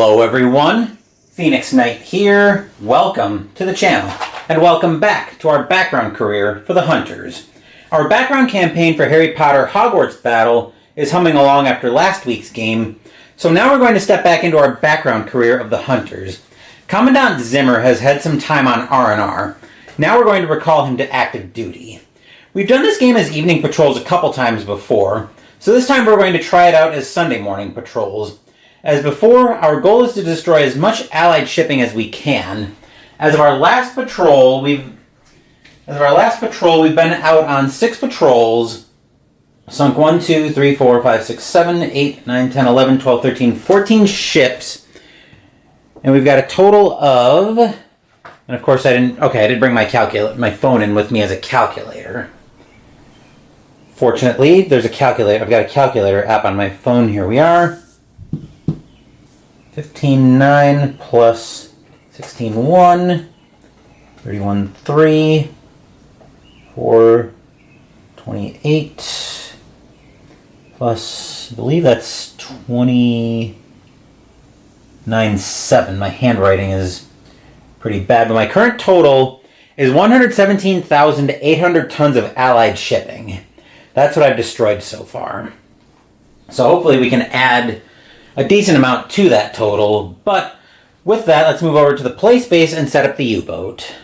Hello everyone, Phoenix Knight here. Welcome to the channel, and welcome back to our background career for the Hunters. Our background campaign for Harry Potter Hogwarts Battle is humming along after last week's game, so now we're going to step back into our background career of the Hunters. Commandant Zimmer has had some time on R&R. Now we're going to recall him to active duty. We've done this game as evening patrols a couple times before, so this time we're going to try it out as Sunday morning patrols. As before, our goal is to destroy as much Allied shipping as we can. As of our last patrol, we've been out on 6 patrols, sunk 1, 2, 3, 4, 5, 6, 7, 8, 9, 10, 11, 12, 13, 14 ships. And we've got a total of, and of course I did bring my phone in with me as a calculator. Fortunately, there's a calculator. I've got a calculator app on my phone. Here we are. 15.9 plus 16.1, 31.3, 428 plus, I believe that's 29.7. My handwriting is pretty bad, but my current total is 117,800 tons of Allied shipping. That's what I've destroyed so far. So hopefully we can add a decent amount to that total, but with that, let's move over to the play space and set up the U-boat.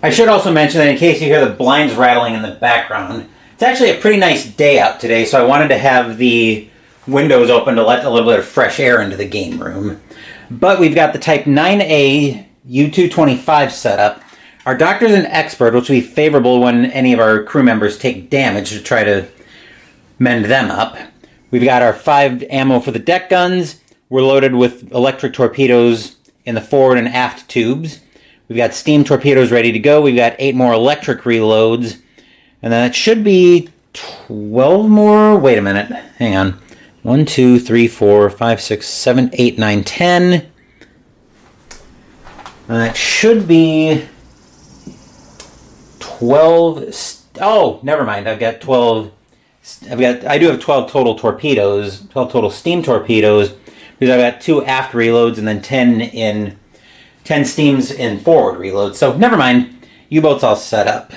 I should also mention that in case you hear the blinds rattling in the background, it's actually a pretty nice day out today, so I wanted to have the windows open to let a little bit of fresh air into the game room. But we've got the Type 9A U-225 set up. Our Doctor's an expert, which will be favorable when any of our crew members take damage to try to mend them up. We've got our 5 ammo for the deck guns. We're loaded with electric torpedoes in the forward and aft tubes. We've got steam torpedoes ready to go. We've got 8 more electric reloads. And then it should be 12 more. Wait a minute. Hang on. 1, 2, 3, 4, 5, 6, 7, 8, 9, 10. That should be 12. Oh, never mind. I've got 12. I do have 12 total torpedoes, 12 total steam torpedoes, because I've got 2 aft reloads and then 10 steams in forward reloads. So never mind, U-boat's all set up.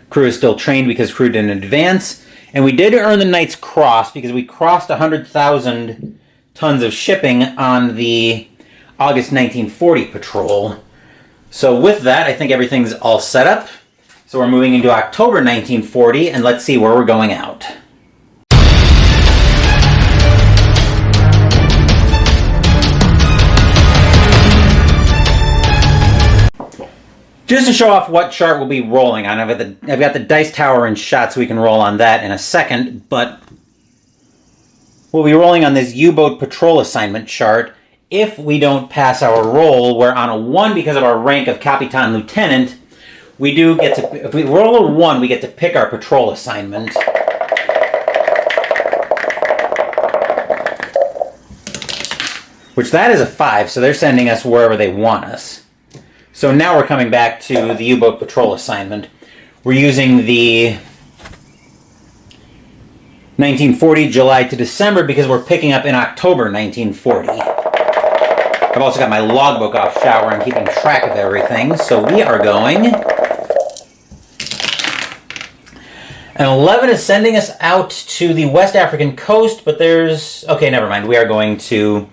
Crew is still trained because crew didn't advance, and we did earn the Knight's Cross because we crossed 100,000 tons of shipping on the August 1940 patrol. So with that, I think everything's all set up. So we're moving into October 1940, and let's see where we're going out. Just to show off what chart we'll be rolling on, I've got the dice tower in shot so we can roll on that in a second, but we'll be rolling on this U-boat patrol assignment chart. If we don't pass our roll, we're on a 1 because of our rank of Kapitan-Leutnant. We do get to, if we roll a 1, we get to pick our patrol assignment. Which that is a 5, so they're sending us wherever they want us. So now we're coming back to the U-boat patrol assignment. We're using the 1940 July to December because we're picking up in October 1940. I've also got my logbook off shot where I'm keeping track of everything, so we are going. And 11 is sending us out to the West African coast, but there's... Okay, never mind. We are going to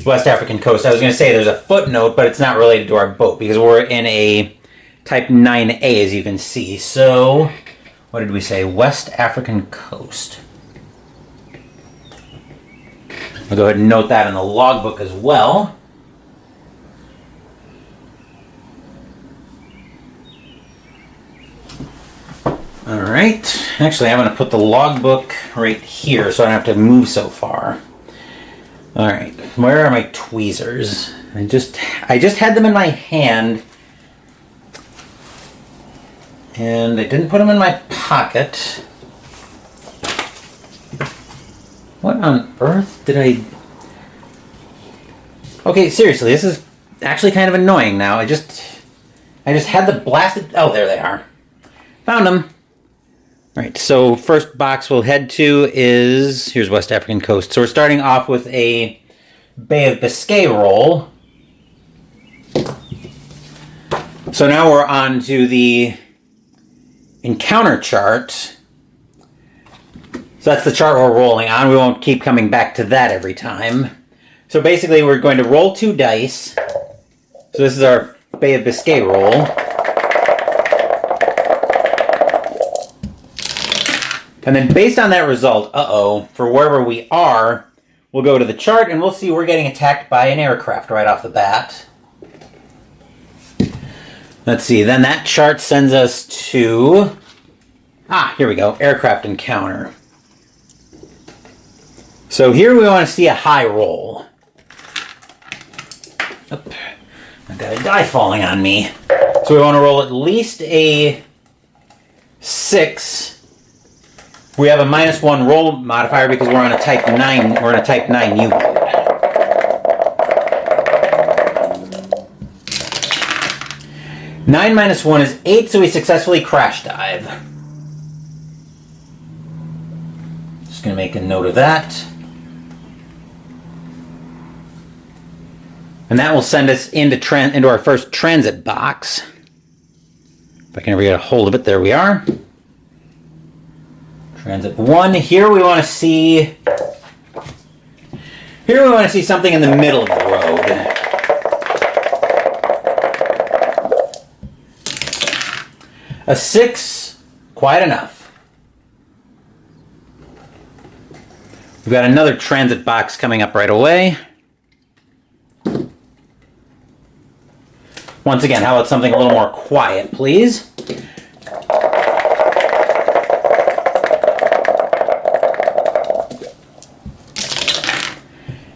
West African coast. I was going to say there's a footnote, but it's not related to our boat because we're in a Type 9A, as you can see. So, what did we say? West African coast. I'll go ahead and note that in the logbook as well. Alright, actually I'm going to put the logbook right here so I don't have to move so far. Alright, where are my tweezers? I just had them in my hand and I didn't put them in my pocket. What on earth did I... Okay, seriously, this is actually kind of annoying now. I just had the blasted... Oh, there they are. Found them. Alright, so first box we'll head to is, here's West African coast. So we're starting off with a Bay of Biscay roll. So now we're on to the encounter chart. So that's the chart we're rolling on. We won't keep coming back to that every time. So basically we're going to roll 2 dice. So this is our Bay of Biscay roll. And then based on that result, for wherever we are, we'll go to the chart and we'll see we're getting attacked by an aircraft right off the bat. Let's see, then that chart sends us to... here we go, aircraft encounter. So here we want to see a high roll. Oop, I've got a die falling on me. So we want to roll at least a 6. We have a -1 roll modifier because we're on a Type 9. We're in a Type 9 U-boat. Nine minus 1 is 8, so we successfully crash dive. Just going to make a note of that. And that will send us into our first transit box. If I can ever get a hold of it, there we are. Transit 1. Here we want to see something in the middle of the road. A 6, quite enough. We've got another transit box coming up right away. Once again, how about something a little more quiet, please?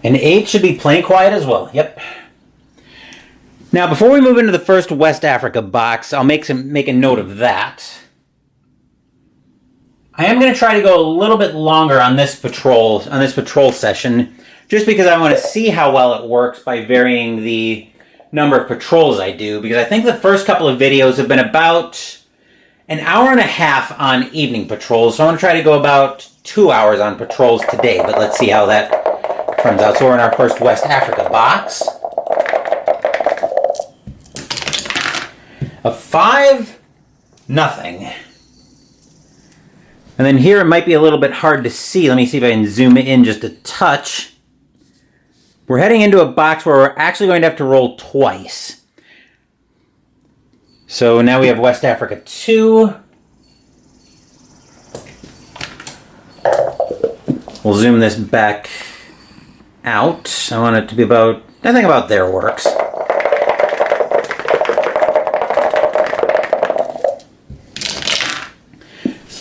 An 8 should be plain quiet as well. Yep. Now, before we move into the first West Africa box, I'll make a note of that. I am going to try to go a little bit longer on this patrol session, just because I want to see how well it works by varying the number of patrols I do, because I think the first couple of videos have been about an hour and a half on evening patrols, so I want to try to go about 2 hours on patrols today, but let's see how that turns out. So we're in our first West Africa box. A 5, nothing. And then here it might be a little bit hard to see. Let me see if I can zoom in just a touch. We're heading into a box where we're actually going to have to roll twice. So now we have West Africa 2. We'll zoom this back out. I want it to be about, I think about there works.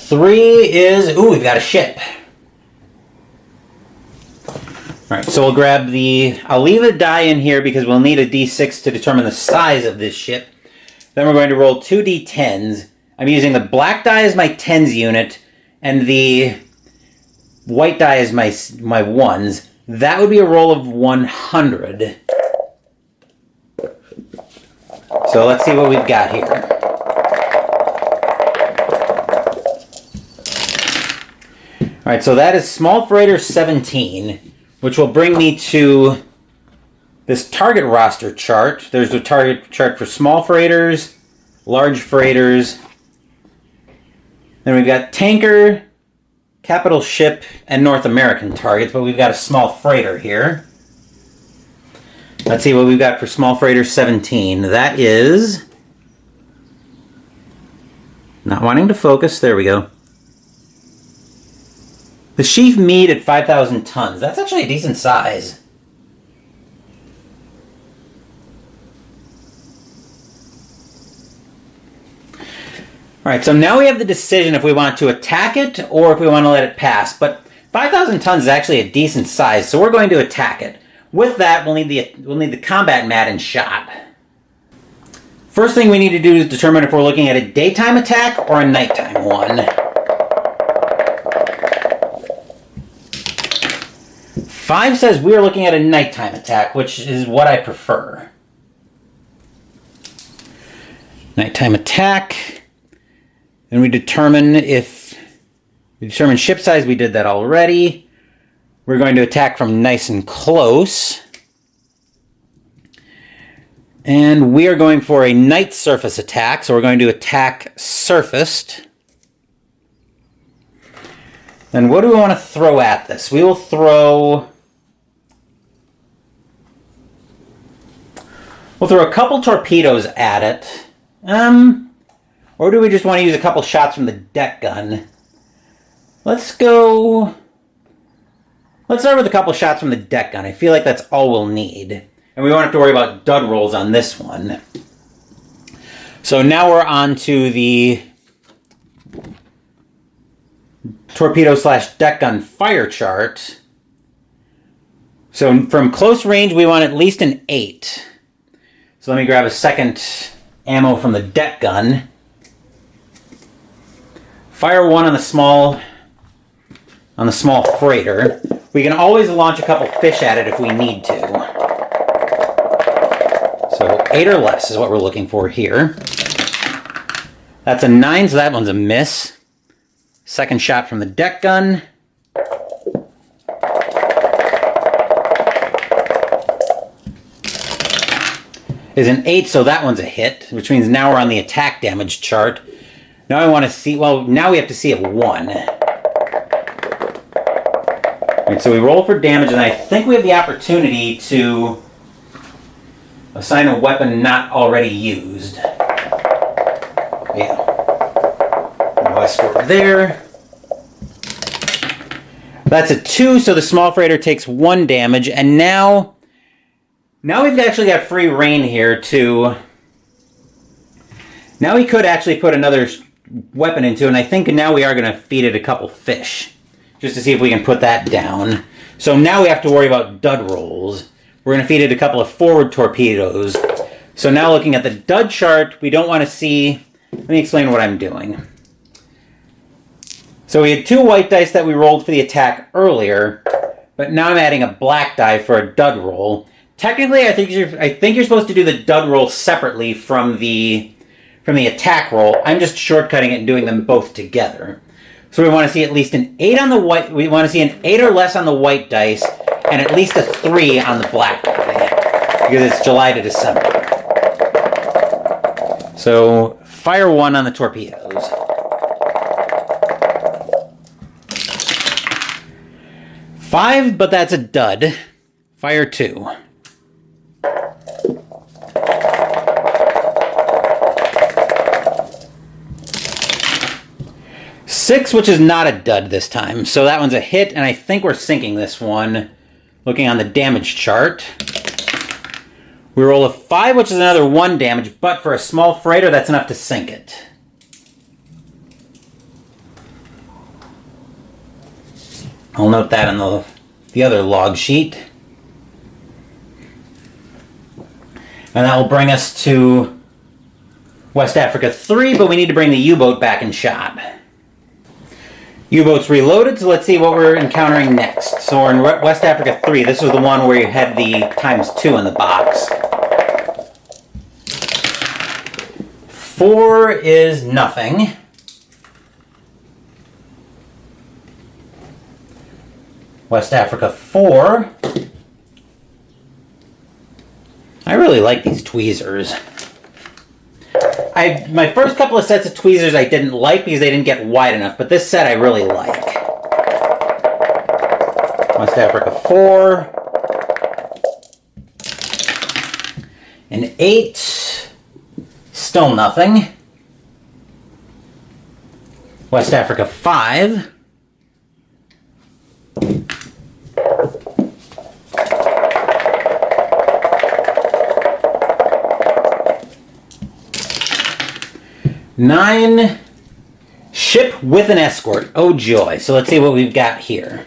Three is, we've got a ship. Alright, so we'll grab I'll leave a die in here because we'll need a d6 to determine the size of this ship. Then we're going to roll 2 d10s. I'm using the black die as my 10s unit, and the white die as my 1s. That would be a roll of 100. So let's see what we've got here. Alright, so that is small freighter 17, which will bring me to this target roster chart. There's a target chart for small freighters, large freighters. Then we've got tanker, capital ship, and North American targets, but we've got a small freighter here. Let's see what we've got for small freighter 17. That is... not wanting to focus. There we go. The Sheaf Mead at 5,000 tons. That's actually a decent size. Alright, so now we have the decision if we want to attack it or if we want to let it pass. But 5,000 tons is actually a decent size, so we're going to attack it. With that, we'll need the combat mat and shot. First thing we need to do is determine if we're looking at a daytime attack or a nighttime one. 5 says we are looking at a nighttime attack, which is what I prefer. Nighttime attack. And we determine if We determined ship size, we did that already. We're going to attack from nice and close. And we are going for a night surface attack, so we're going to attack surfaced. Then what do we want to throw at this? We will throw... We'll throw a couple torpedoes at it. Or do we just want to use a couple shots from the deck gun? Let's start with a couple shots from the deck gun. I feel like that's all we'll need. And we won't have to worry about dud rolls on this one. So now we're on to the torpedo/deck gun fire chart. So from close range, we want at least an 8. So let me grab a second ammo from the deck gun. Fire 1 on the small freighter. We can always launch a couple fish at it if we need to. So 8 or less is what we're looking for here. That's a 9, so that one's a miss. Second shot from the deck gun. Is an 8, so that one's a hit, which means now we're on the attack damage chart. Now I want to see, well, now we have to see a 1. Right, so we roll for damage, and I think we have the opportunity to assign a weapon not already used. Yeah. No escort there. That's a 2, so the small freighter takes 1 damage, and now we've actually got free reign here to... Now we could actually put another weapon into it, and I think now we are going to feed it a couple fish. Just to see if we can put that down. So now we have to worry about dud rolls. We're going to feed it a couple of forward torpedoes. So now looking at the dud chart, we don't want to see... Let me explain what I'm doing. So we had 2 white dice that we rolled for the attack earlier, but now I'm adding a black die for a dud roll. Technically, I think you're supposed to do the dud roll separately from the attack roll. I'm just shortcutting it and doing them both together. So we want to see at least an 8 on the white. We want to see an 8 or less on the white dice, and at least a 3 on the black die, because it's July to December. So fire 1 on the torpedoes. Five, but that's a dud. Fire 2. 6, which is not a dud this time. So that one's a hit, and I think we're sinking this one. Looking on the damage chart. We roll a 5, which is another 1 damage, but for a small freighter, that's enough to sink it. I'll note that on the other log sheet. And that will bring us to West Africa 3, but we need to bring the U-boat back in shot. U-boat's reloaded, so let's see what we're encountering next. So we're in West Africa 3. This was the one where you had the ×2 in the box. 4 is nothing. West Africa 4. I really like these tweezers. My first couple of sets of tweezers I didn't like because they didn't get wide enough, but this set I really like. West Africa 4. An 8. Still nothing. West Africa 5. Nine. Ship with an escort. Oh joy. So let's see what we've got here.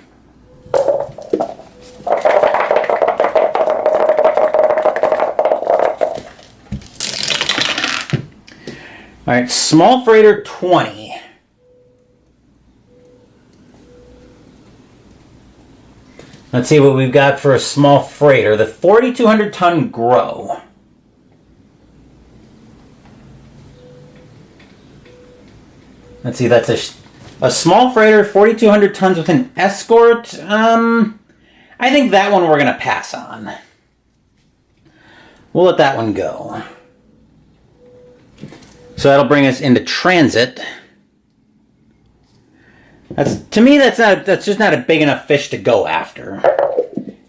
Alright, small freighter 20. Let's see what we've got for a small freighter. The 4,200 ton Grow. Let's see, that's A small freighter, 4,200 tons with an escort. I think that one we're going to pass on. We'll let that one go. So that'll bring us into transit. To me, that's just not a big enough fish to go after.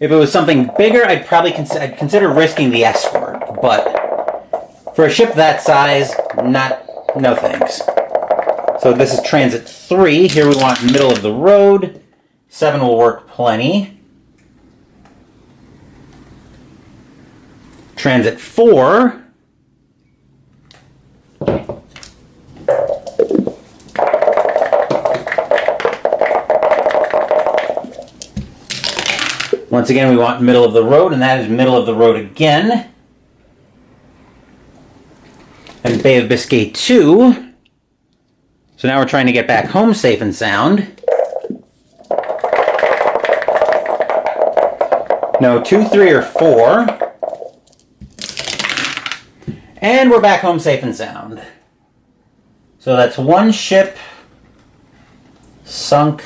If it was something bigger, I'd consider risking the escort. But for a ship that size, no thanks. So this is transit 3. Here we want middle of the road. 7 will work plenty. Transit 4. Once again, we want middle of the road, and that is middle of the road again. And Bay of Biscay 2. So now we're trying to get back home safe and sound. No, 2, 3, or 4. And we're back home safe and sound. So that's one ship sunk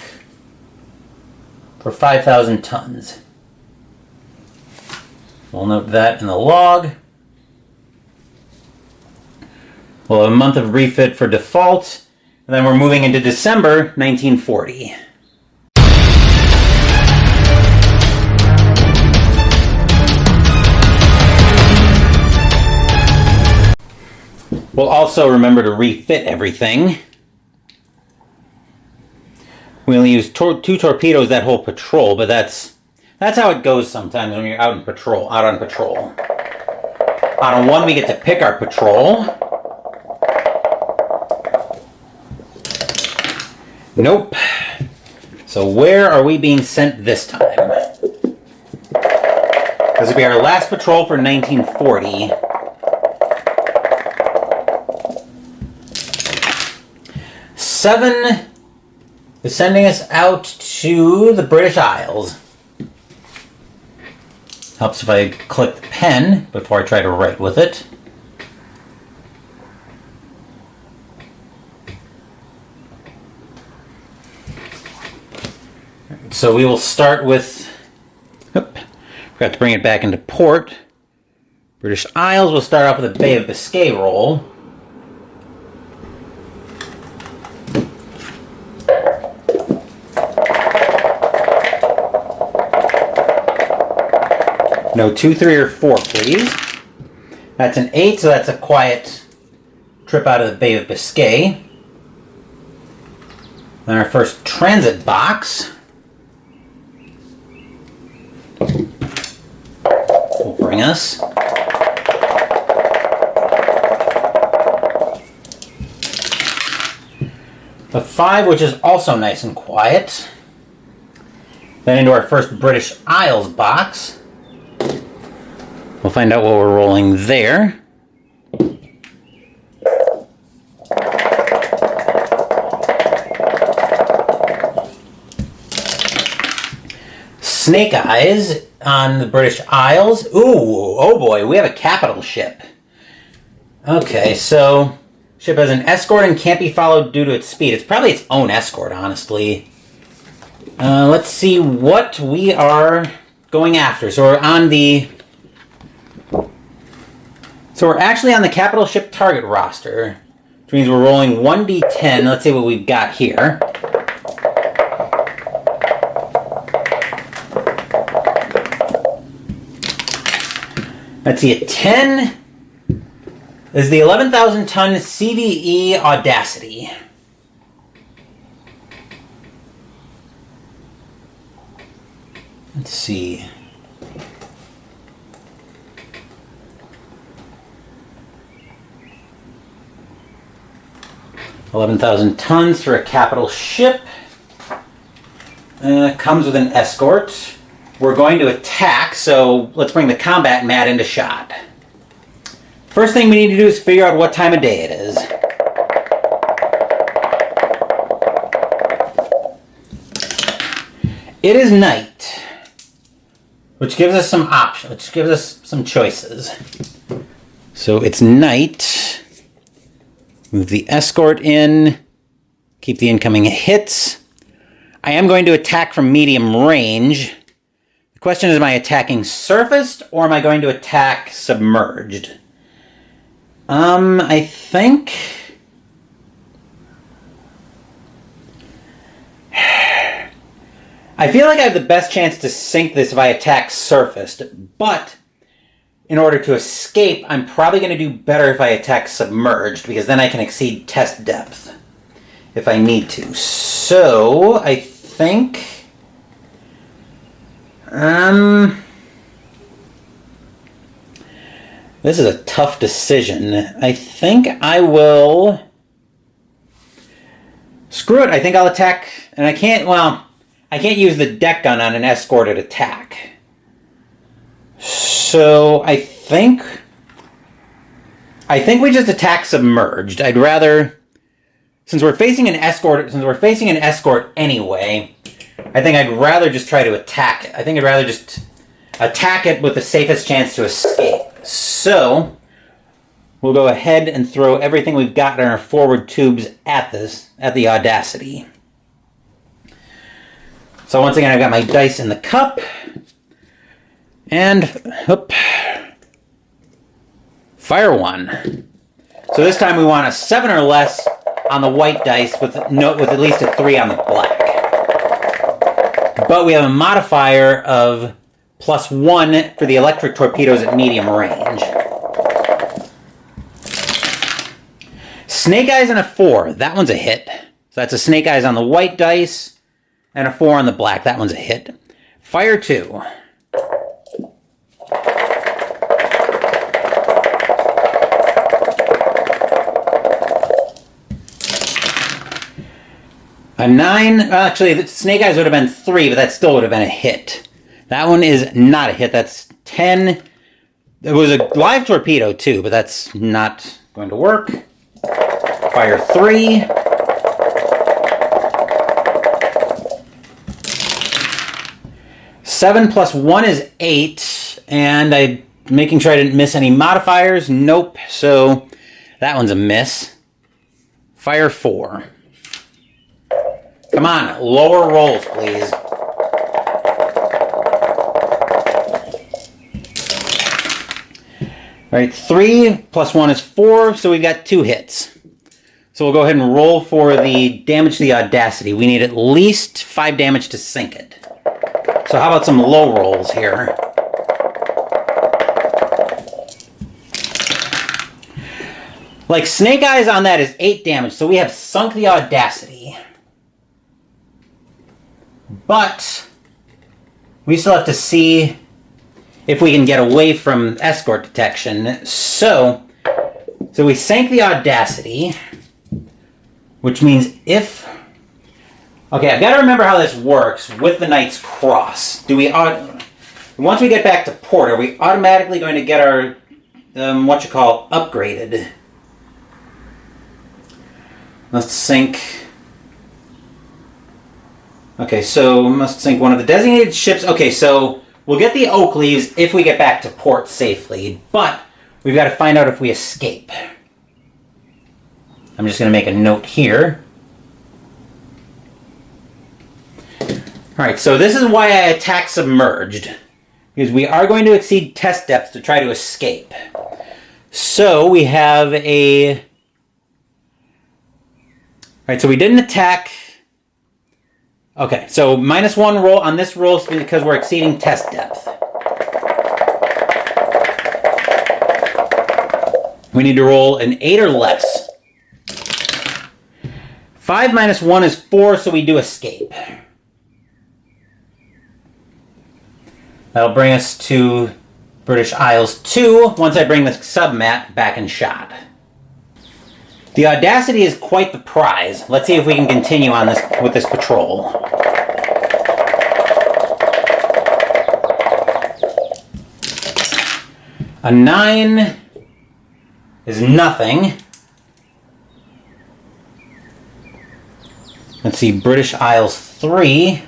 for 5,000 tons. We'll note that in the log. We'll have a month of refit for default. And then we're moving into December 1940. We'll also remember to refit everything. We only use 2 torpedoes that whole patrol, but that's how it goes sometimes when you're out on patrol. On 1 we get to pick our patrol. Nope. So where are we being sent this time? This will be our last patrol for 1940. Seven is sending us out to the British Isles. Helps if I click the pen before I try to write with it. So we will start with, forgot to bring it back into port. British Isles, we'll start off with a Bay of Biscay roll. No 2, 3, or 4, please. That's an 8, so that's a quiet trip out of the Bay of Biscay. Then our first transit box will bring us a 5, which is also nice and quiet. Then into our first British Isles box. We'll find out what we're rolling there. Snake Eyes on the British Isles. Ooh, oh boy, we have a capital ship. Okay, so ship has an escort and can't be followed due to its speed. It's probably its own escort, honestly. Let's see what we are going after. So we're actually on the capital ship target roster, which means we're rolling 1d10. Let's see what we've got here. Let's see, a 10 is the 11,000-ton CVE Audacity. Let's see. $11,000 tons for a capital ship. Comes with an escort. We're going to attack, so let's bring the combat mat into shot. First thing we need to do is figure out what time of day it is. It is night, which gives us some options, which gives us some choices. So it's night. Move the escort in. Keep the incoming hits. I am going to attack from medium range. The question is, am I attacking surfaced or am I going to attack submerged? I think... I feel like I have the best chance to sink this if I attack surfaced, but in order to escape, I'm probably going to do better if I attack submerged, because then I can exceed test depth if I need to. So, I think... this is a tough decision. I think I will... Screw it, I think I'll attack... And I can't, well... I can't use the deck gun on an escorted attack. So, I think we just attack submerged. I'd rather... Since we're facing an escort anyway, I think I'd rather just try to attack it. I think I'd rather just attack it with the safest chance to escape. So, we'll go ahead and throw everything we've got in our forward tubes at the Audacity. So once again, I've got my dice in the cup. And, whoop, fire one. So this time we want a 7 or less on the white dice with at least a 3 on the black. But we have a modifier of +1 for the electric torpedoes at medium range. Snake Eyes and a 4. That one's a hit. So that's a Snake Eyes on the white dice and a 4 on the black. That one's a hit. Fire 2. A 9, actually, the Snake Eyes would have been 3, but that still would have been a hit. That one is not a hit. That's 10. It was a live torpedo, too, but that's not going to work. Fire 3. Seven plus 1 is 8, and I'm making sure I didn't miss any modifiers. Nope, so that one's a miss. Fire 4. Come on, lower rolls, please. All right, 3 plus 1 is 4, so we've got 2 hits. So we'll go ahead and roll for the damage to the Audacity. We need at least 5 damage to sink it. So how about some low rolls here? Like, Snake Eyes on that is 8 damage, so we have sunk the Audacity. But we still have to see if we can get away from escort detection. So we sank the Audacity, which means if... Okay, I've got to remember how this works with the Knight's Cross. Once we get back to port, are we automatically going to get our, upgraded? Let's sink... Okay, so must sink one of the designated ships. Okay, so we'll get the oak leaves if we get back to port safely, but we've got to find out if we escape. I'm just going to make a note here. Alright, so this is why I attack submerged, because we are going to exceed test depth to try to escape. So we have a... Alright, so we didn't attack... Okay, so -1 roll on this roll because we're exceeding test depth. We need to roll an 8 or less. 5 minus 1 is 4, so we do escape. That'll bring us to British Isles 2 once I bring the submat back in shot. The Audacity is quite the prize. Let's see if we can continue on this with this patrol. A 9 is nothing. Let's see, British Isles 3.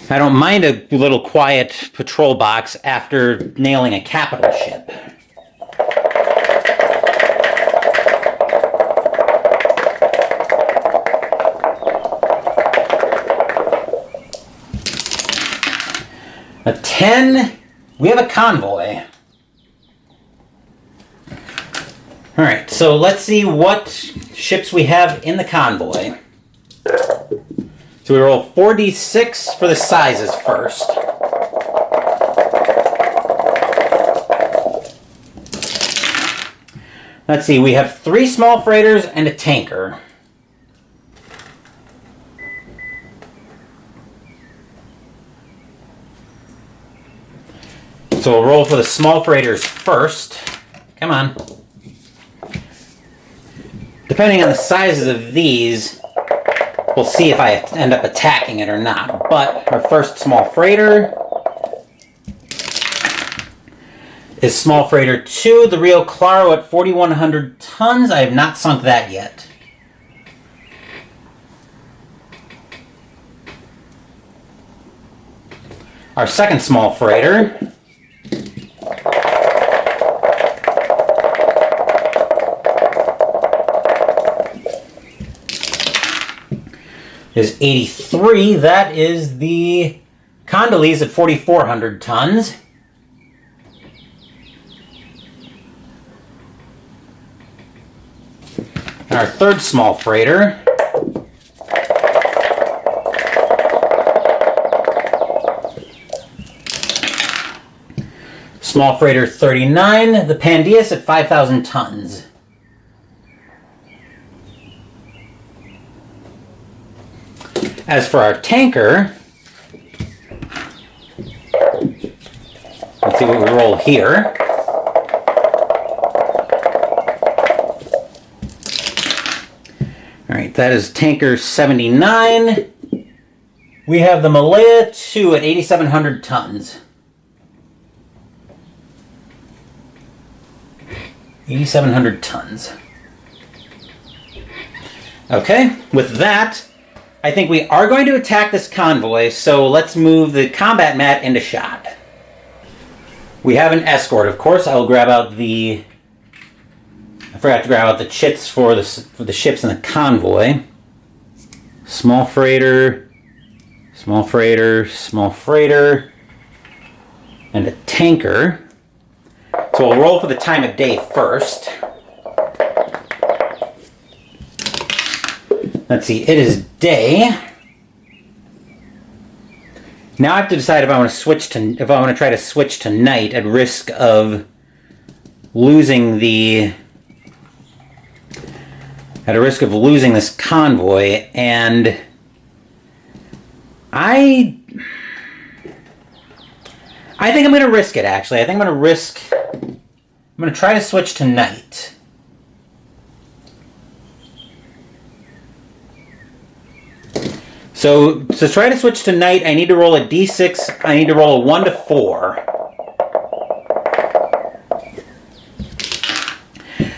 I don't mind a little quiet patrol box after nailing a capital ship. A 10, we have a convoy. Alright, so let's see what ships we have in the convoy. So we roll 4d6 for the sizes first. Let's see, we have 3 small freighters and a tanker. So we'll roll for the small freighters first. Come on. Depending on the sizes of these, we'll see if I end up attacking it or not. But our first small freighter is small freighter 2, the Rio Claro at 4,100 tons. I have not sunk that yet. Our second small freighter is 83. That is the Condoleezza at 4,400 tons. Our third small freighter small freighter 39, the Pandias at 5,000 tons. As for our tanker, let's see what we roll here. Alright, that is tanker 79. We have the Malaya 2 at 8,700 tons. 8,700 tons. Okay, with that, I think we are going to attack this convoy, so let's move the combat mat into shot. We have an escort, of course. I'll grab out the... I forgot to grab out the chits for the ships in the convoy. Small freighter, small freighter, small freighter, and a tanker. So we'll roll for the time of day first. Let's see, it is day. Now I have to decide if I want to try to switch to night at risk of losing this convoy, and I think I'm going to risk it, actually. I think I'm going to try to switch to night. So to try to switch to night, I need to roll a d6. I need to roll a 1 to 4.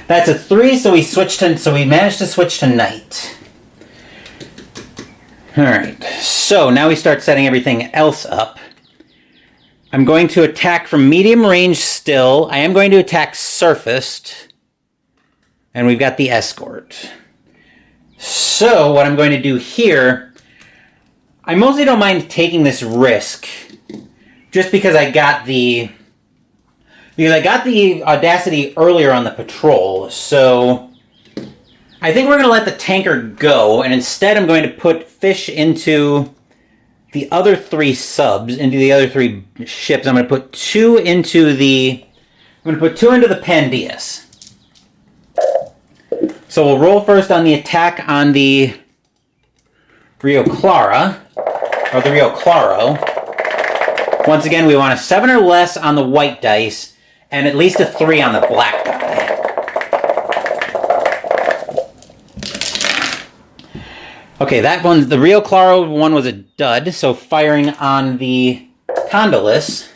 That's a 3, so we managed to switch to night. Alright, so now we start setting everything else up. I'm going to attack from medium range still. I am going to attack surfaced. And we've got the escort. So what I'm going to do here, I mostly don't mind taking this risk, just because I got the audacity earlier on the patrol. So I think we're going to let the tanker go, and instead I'm going to put fish into the other 3 subs, into the other 3 ships. I'm going to put 2 into the Pandias. So we'll roll first on the attack on the Rio Claro. Once again, we want a 7 or less on the white dice, and at least a 3 on the black die. Okay, that one, the Rio Claro one was a dud, so firing on the Condoleezza.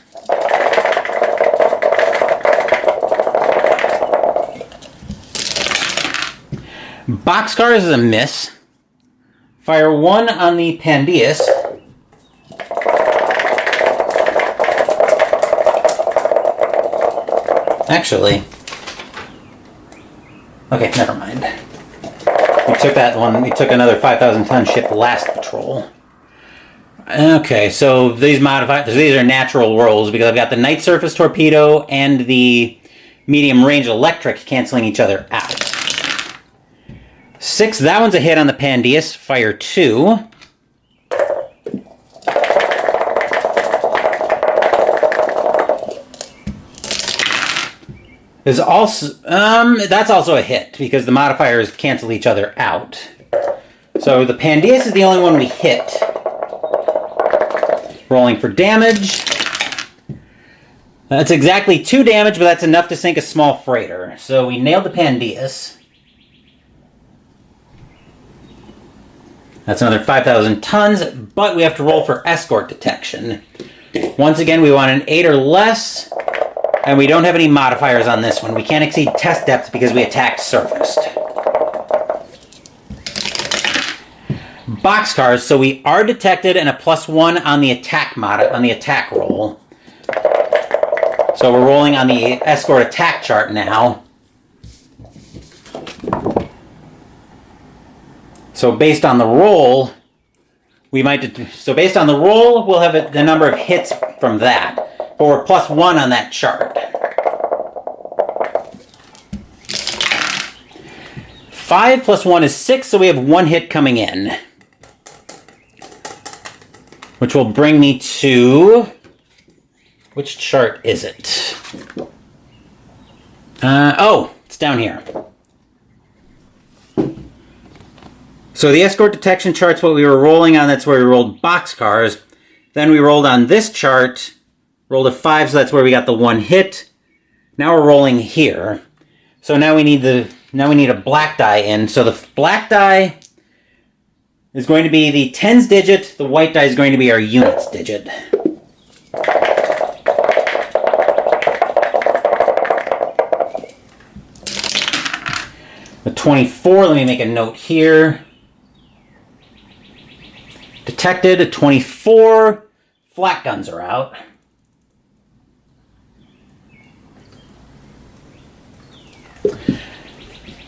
Boxcars is a miss. Fire 1 on the Pandias. Actually, okay, never mind. We took that one. We took another 5,000 ton ship last patrol. Okay, so these are natural rolls because I've got the night surface torpedo and the medium range electric canceling each other out. 6, that one's a hit on the Pandius. Fire 2. There's also that's also a hit because the modifiers cancel each other out. So the Pandius is the only one we hit. Rolling for damage. That's exactly 2 damage, but that's enough to sink a small freighter. So we nailed the Pandius. That's another 5,000 tons, but we have to roll for escort detection. Once again, we want an 8 or less, and we don't have any modifiers on this one. We can't exceed test depth because we attacked surfaced. Boxcars, so we are detected and a +1 on the attack roll. So we're rolling on the escort attack chart now. So based on the roll, we'll have the number of hits from that. But we're +1 on that chart. 5 + 1 is 6, so we have 1 hit coming in. Which will bring me to... Which chart is it? It's down here. So the escort detection chart's what we were rolling on. That's where we rolled boxcars. Then we rolled on this chart, rolled a 5, so that's where we got the 1 hit. Now we're rolling here. So now we need a black die in. So the black die is going to be the tens digit. The white die is going to be our units digit. The 24, let me make a note here. Detected, a 24. Flak guns are out.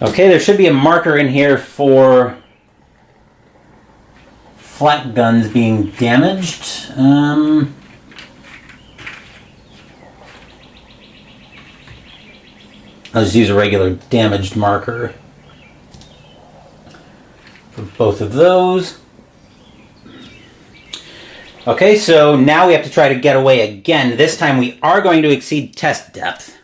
Okay, there should be a marker in here for flak guns being damaged. I'll just use a regular damaged marker for both of those. Okay, so now we have to try to get away again. This time we are going to exceed test depth.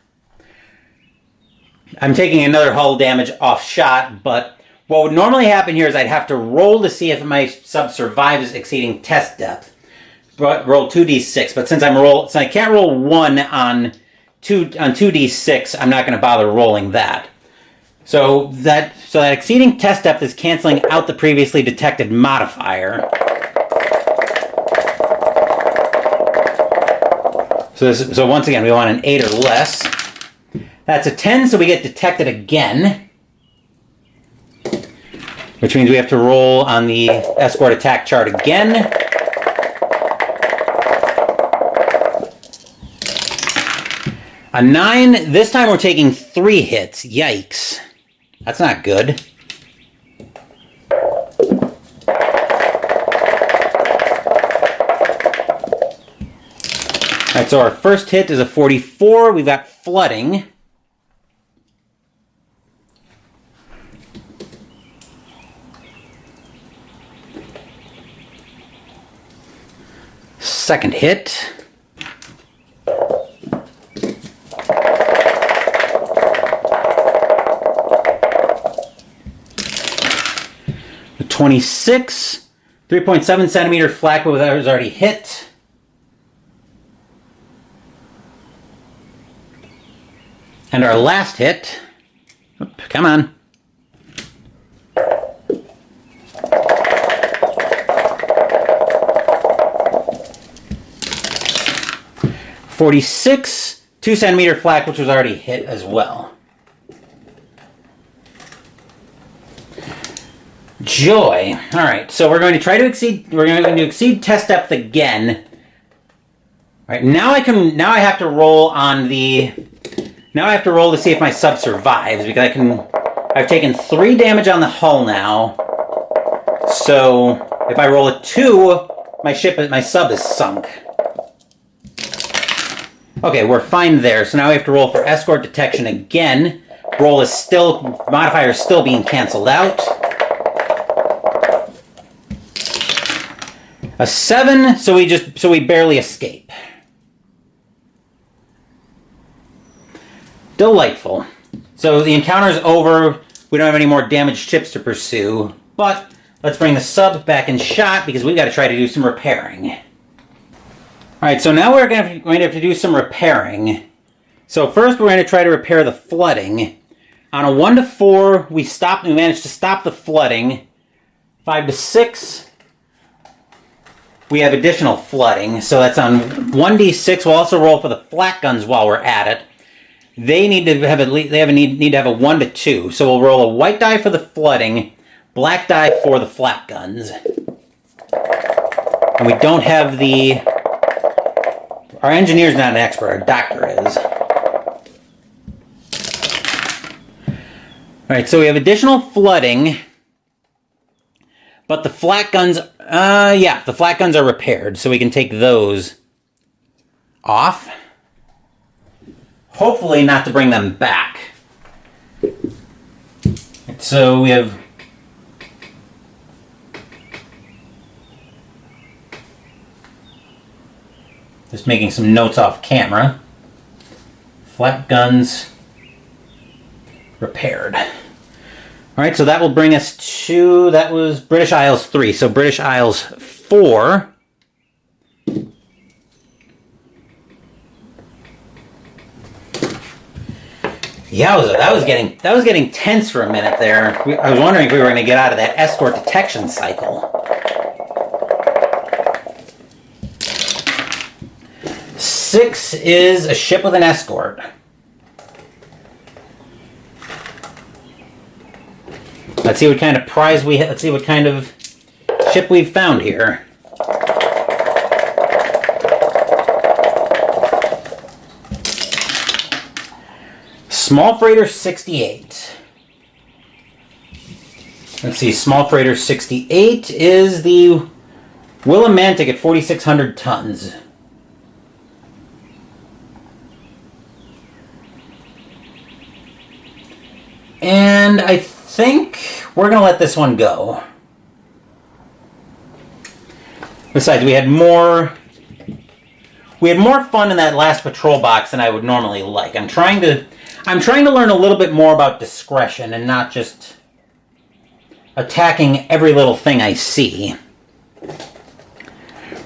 I'm taking another hull damage off shot, but what would normally happen here is I'd have to roll to see if my sub survives exceeding test depth. But roll 2d6, but since I can't roll 1 on 2d6, I'm not going to bother rolling that. So that exceeding test depth is canceling out the previously detected modifier. So once again, we want an 8 or less. That's a 10, so we get detected again. Which means we have to roll on the escort attack chart again. A 9, this time we're taking 3 hits. Yikes. That's not good. Alright, so our first hit is a 44. We've got flooding. Second hit. The 26. 3.7 centimeter flak, but that was already hit. And our last hit, come on. .46, 2 centimeter flak, which was already hit as well. Joy. All right, so we're going to try to exceed. We're going to exceed test depth again. All right, now I have to roll on the. Now I have to roll to see if my sub survives, because I've taken 3 damage on the hull now. So if I roll a 2, my sub is sunk. Okay, we're fine there. So now we have to roll for escort detection again. Modifier is still being canceled out. A 7, so we barely escape. Delightful. So the encounter is over. We don't have any more damaged ships to pursue, but let's bring the sub back in shot because we've got to try to do some repairing. All right, so now we're going to have to do some repairing. So first we're going to try to repair the flooding. On a 1 to 4, we managed to stop the flooding. 5 to 6, we have additional flooding. So that's on 1d6. We'll also roll for the flak guns while we're at it. They need to have need to have a 1 to 2. So we'll roll a white die for the flooding, black die for the flak guns. And we don't have our engineer's not an expert, our doctor is. Alright, so we have additional flooding, but the flak guns, the flak guns are repaired, so we can take those off. Hopefully not to bring them back. So we have just making some notes off camera. Flak guns repaired. Alright, so that will bring us to, that was British Isles 3. So British Isles 4. Yowza, that was getting tense for a minute there. I was wondering if we were going to get out of that escort detection cycle. 6 is a ship with an escort. Let's see what kind of prize we have. Let's see what kind of ship we've found here. Small Freighter 68. Let's see, Small Freighter 68 is the Willimantic at 4,600 tons. And I think we're going to let this one go. Besides, we had more fun in that last patrol box than I would normally like. I'm trying to learn a little bit more about discretion and not just attacking every little thing I see.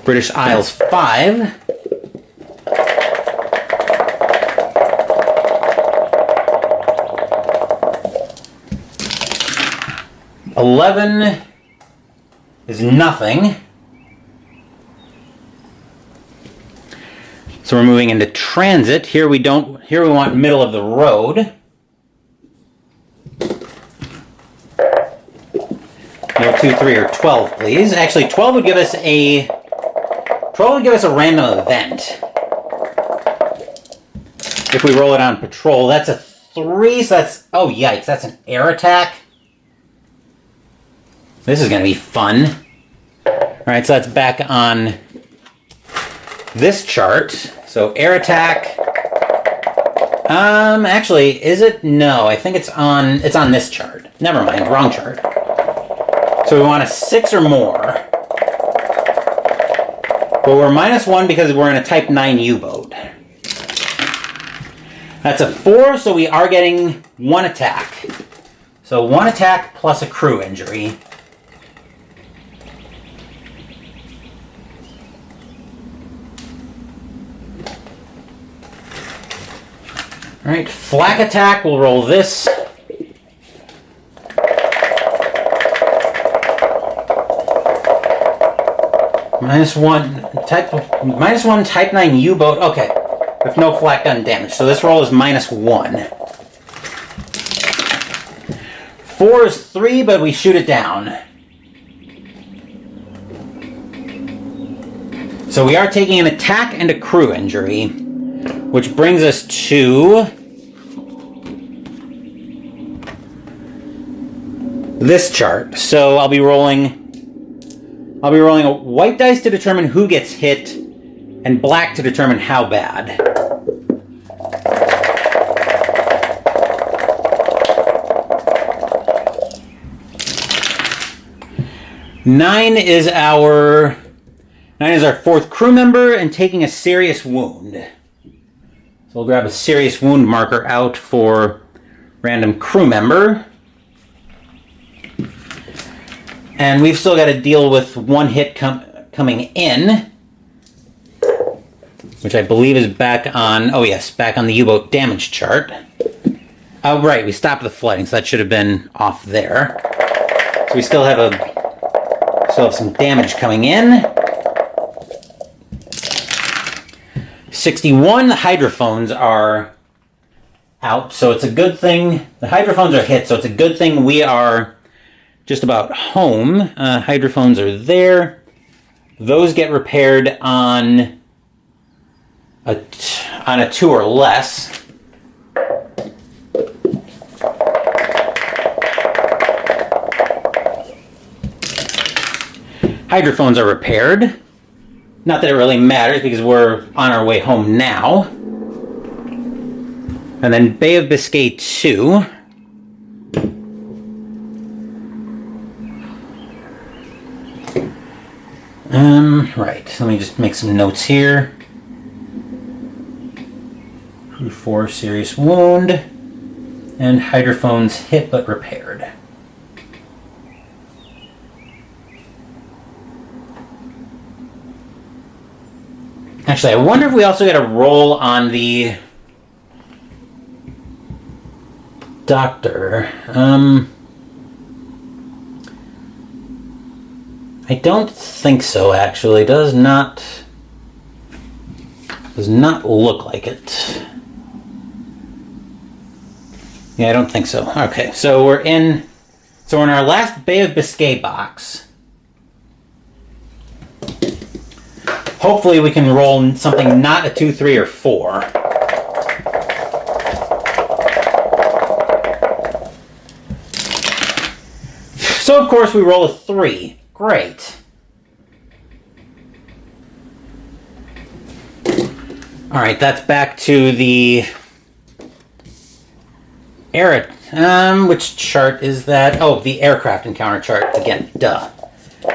British Isles 5. $11 is nothing. So we're moving into transit. Here we want middle of the road. No 2, 3, or 12, please. Actually, 12 would give us a random event. If we roll it on patrol, that's a 3, so that's, oh yikes, that's an air attack. This is going to be fun. Alright, so that's back on this chart. So air attack. Actually, is it? No, I think it's on this chart. Never mind, wrong chart. So we want a 6 or more. But we're -1 because we're in a Type 9 U-boat. That's a 4, so we are getting 1 attack. So 1 attack plus a crew injury. Alright, flak attack, we'll roll this. -1 Type 9 U-boat, okay. With no flak gun damage, so this roll is -1. 4 is 3, but we shoot it down. So we are taking an attack and a crew injury, which brings us to this chart. So I'll be rolling I'll be rolling a white dice to determine who gets hit, and black to determine how bad. Nine is our fourth crew member and taking a serious wound. So we'll grab a serious wound marker out for random crew member. And we've still got to deal with one hit coming in, which I believe is back on, oh yes, back on the U-boat damage chart. Oh right, we stopped the flooding, so that should have been off there. So we still have some damage coming in. 61, the hydrophones are out, so it's a good thing. The hydrophones are hit, so it's a good thing we are just about home. Hydrophones are there. Those get repaired on a 2 or less. Hydrophones are repaired. Not that it really matters because we're on our way home now. And then Bay of Biscay 2. Right, let me just make some notes here. Crew 4, serious wound. And hydrophones hit but repaired. Actually, I wonder if we also get a roll on the doctor. I don't think so, actually. It does not look like it. Yeah, I don't think so. Okay, so we're in our last Bay of Biscay box. Hopefully we can roll something not a 2, 3, or 4. So of course we roll a 3. Great. Alright, that's back to the which chart is that? Oh, the aircraft encounter chart. Again, duh.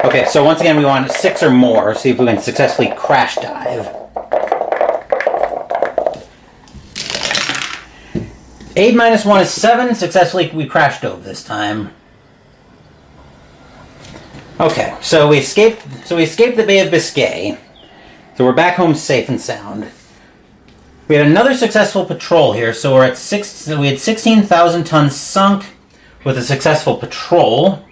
Okay, so once again we want 6 or more. See if we can successfully crash dive. 8 minus 1 is 7. Successfully we crash dove this time. Okay, so we escaped the Bay of Biscay. So we're back home safe and sound. We had another successful patrol here, so we're at we had 16,000 tons sunk with a successful patrol.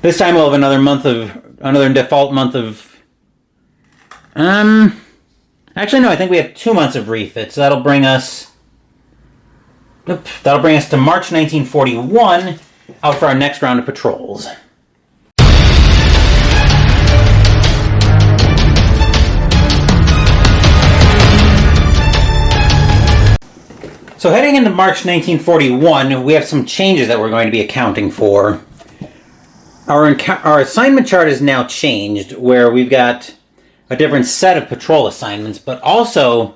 This time we'll have another default month of actually no, I think we have 2 months of refit, so that'll bring us to March 1941 out for our next round of patrols. So heading into March 1941, we have some changes that we're going to be accounting for. Our assignment chart is now changed, where we've got a different set of patrol assignments, but also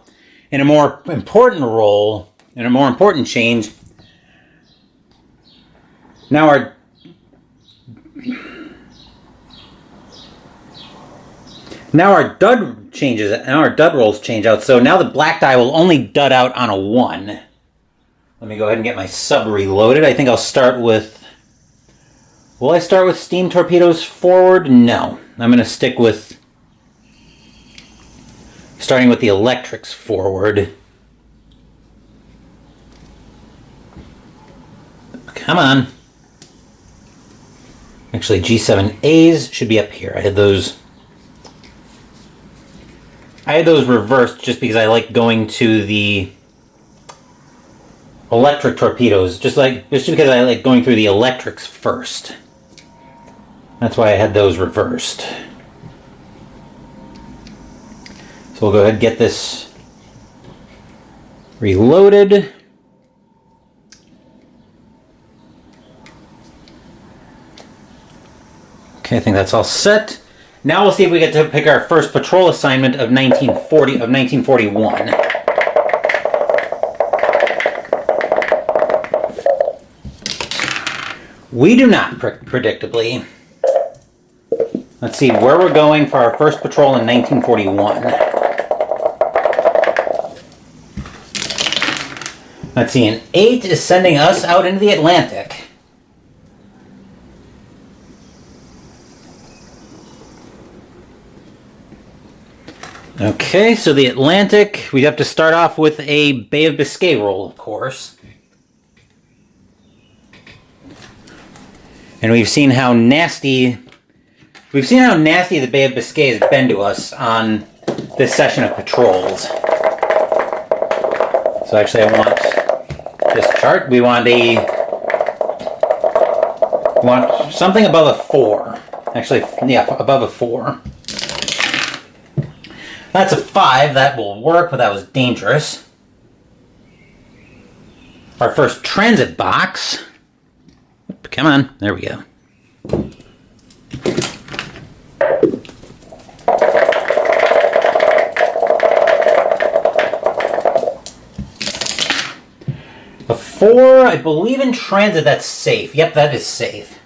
in a more important role, in a more important change, now our dud changes, and our dud rolls change out. So now the black die will only dud out on a 1. Let me go ahead and get my sub reloaded. I think I'll start with... Will I start with steam torpedoes forward? No. I'm going to stick with... starting with the electrics forward. Come on. Actually, G7As should be up here. I had those reversed just because I like going to the electric torpedoes, just because I like going through the electrics first. That's why I had those reversed. So we'll go ahead and get this reloaded. Okay, I think that's all set. Now we'll see if we get to pick our first patrol assignment of 1941. We do not, predictably. Let's see where we're going for our first patrol in 1941. Let's see, an 8 is sending us out into the Atlantic. Okay, so the Atlantic, we have to start off with a Bay of Biscay roll, of course. And we've seen how nasty the Bay of Biscay has been to us on this session of patrols. So actually I want this chart. We want something above a 4. Actually, yeah, above a 4. That's a 5. That will work, but that was dangerous. Our first transit box. Come on. There we go. A 4, I believe in transit, that's safe. Yep, that is safe.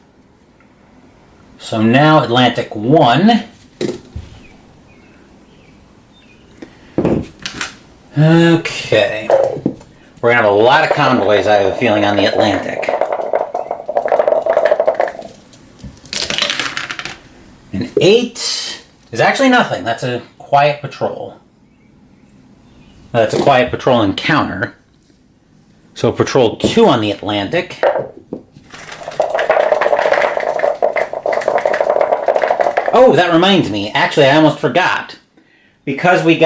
So now Atlantic 1. Okay. We're going to have a lot of convoys, I have a feeling, on the Atlantic. An 8 is actually nothing. That's a quiet patrol. That's a quiet patrol encounter. So patrol 2 on the Atlantic. Oh, that reminds me. Actually, I almost forgot. Because we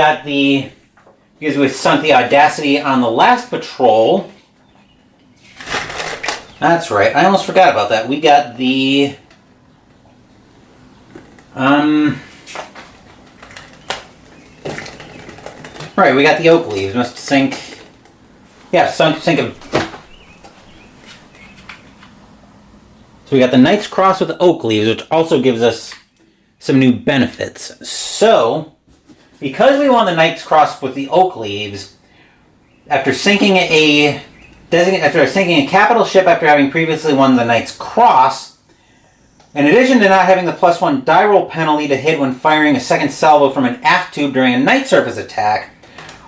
sunk the Audacity on the last patrol. That's right. I almost forgot about that. We got the... Right, we got the oak leaves. Must sink... Yeah, sink of... So we got the Knight's Cross with oak leaves, which also gives us some new benefits. So, because we won the Knight's Cross with the oak leaves, after sinking a capital ship after having previously won the Knight's Cross, in addition to not having the +1 die roll penalty to hit when firing a second salvo from an aft tube during a night surface attack,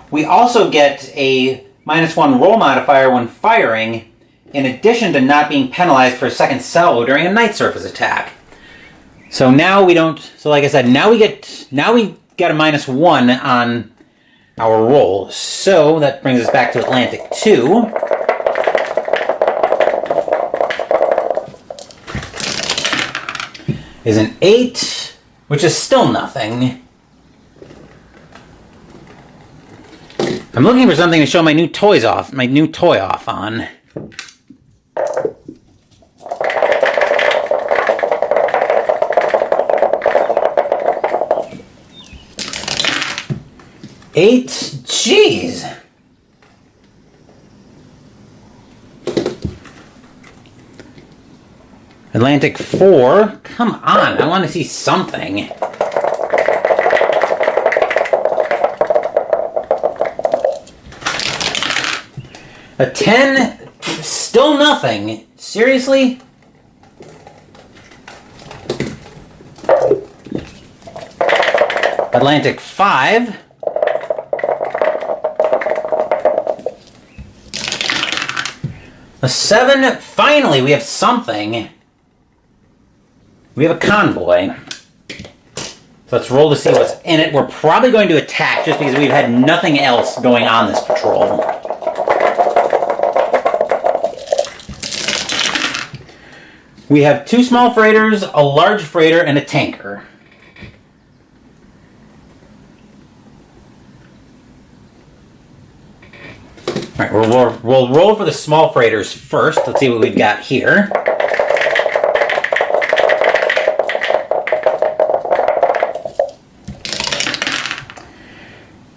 we also get a -1 roll modifier when firing, in addition to not being penalized for a second salvo during a night surface attack. So now we don't. So like I said, now we get a -1 on our roll. So that brings us back to Atlantic 2. Is an 8, which is still nothing. I'm looking for something to show my new toy off on. Eight, jeez. Atlantic 4, come on, I want to see something. A 10, still nothing. Seriously? Atlantic 5. A 7, finally we have something. We have a convoy. So let's roll to see what's in it. We're probably going to attack just because we've had nothing else going on this patrol. We have 2 small freighters, a large freighter, and a tanker. Alright, we'll roll for the small freighters first. Let's see what we've got here.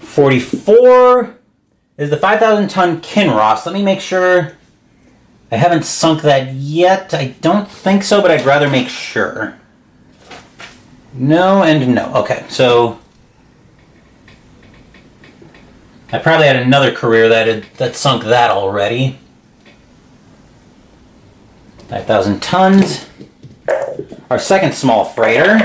$44 is the 5,000-ton Kinross. Let me make sure. I haven't sunk that yet. I don't think so, but I'd rather make sure. No and no. Okay, so I probably had another career that sunk that already. 5,000 tons. Our second small freighter.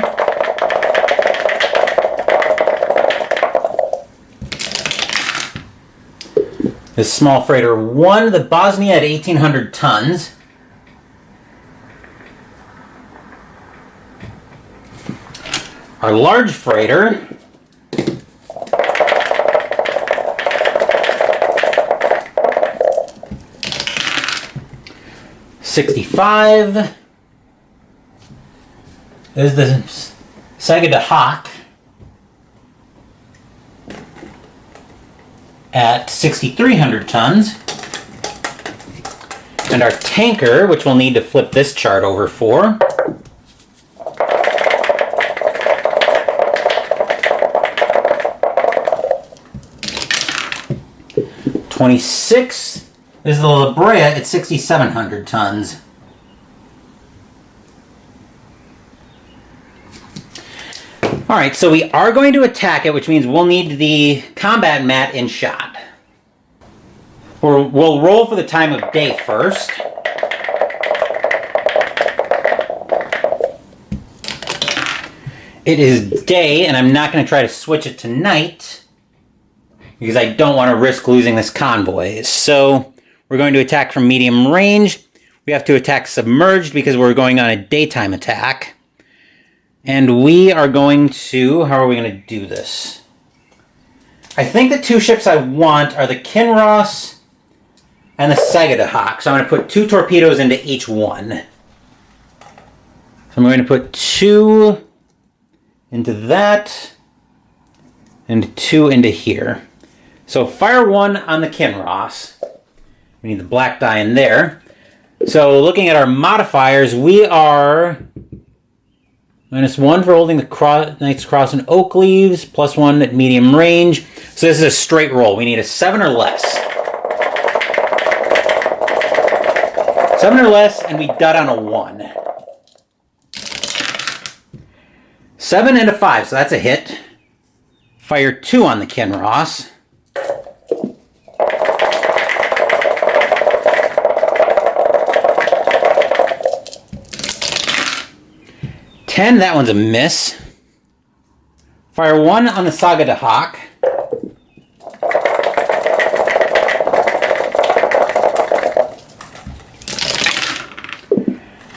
This small freighter 1, the Bosnia at 1,800 tons. Our large freighter, $65. This is the Saga de Hoc at 6,300 tons. And our tanker, which we'll need to flip this chart over for, $26. This is the La Brea at 6,700 tons. Alright, so we are going to attack it, which means we'll need the combat mat in shot. We'll roll for the time of day first. It is day, and I'm not going to try to switch it to night, because I don't want to risk losing this convoy. So we're going to attack from medium range. We have to attack submerged because we're going on a daytime attack. And we are going to... How are we going to do this? I think the two ships I want are the Kinross and the Saga de Hoc. So I'm going to put 2 torpedoes into each one. So I'm going to put 2 into that and 2 into here. So fire 1 on the Kinross. We need the black die in there. So looking at our modifiers, we are -1 for holding the Knight's Cross and Oak Leaves, +1 at medium range. So this is a straight roll. We need a 7 or less. 7 or less, and we dud on a 1. 7 and a 5, so that's a hit. Fire 2 on the Kinross. $10, that one's a miss. Fire 1 on the Saga de Hoc.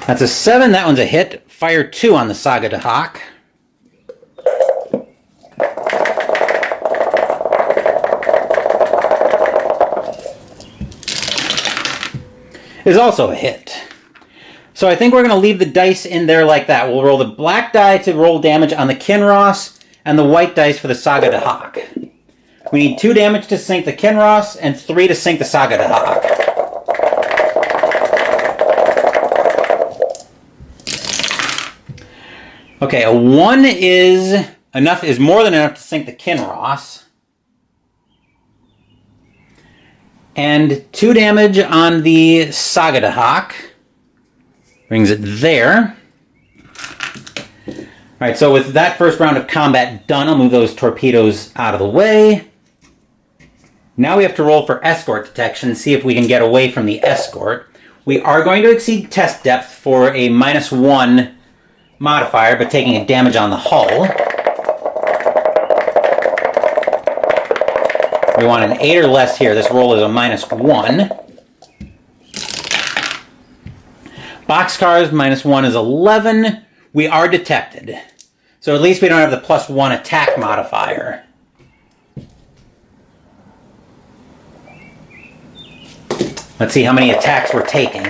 That's a 7, that one's a hit. Fire 2 on the Saga de Hoc. Is also a hit. So I think we're going to leave the dice in there like that. We'll roll the black die to roll damage on the Kinross and the white dice for the Saga de Hoc. We need 2 damage to sink the Kinross and 3 to sink the Saga de Hoc. Okay, a 1 is more than enough to sink the Kinross. And 2 damage on the Saga de Hoc. Brings it there. Alright, so with that first round of combat done, I'll move those torpedoes out of the way. Now we have to roll for escort detection, see if we can get away from the escort. We are going to exceed test depth for a -1 modifier, but taking a damage on the hull. We want an 8 or less here. This roll is a -1. Boxcars, -1 is 11. We are detected. So at least we don't have the +1 attack modifier. Let's see how many attacks we're taking.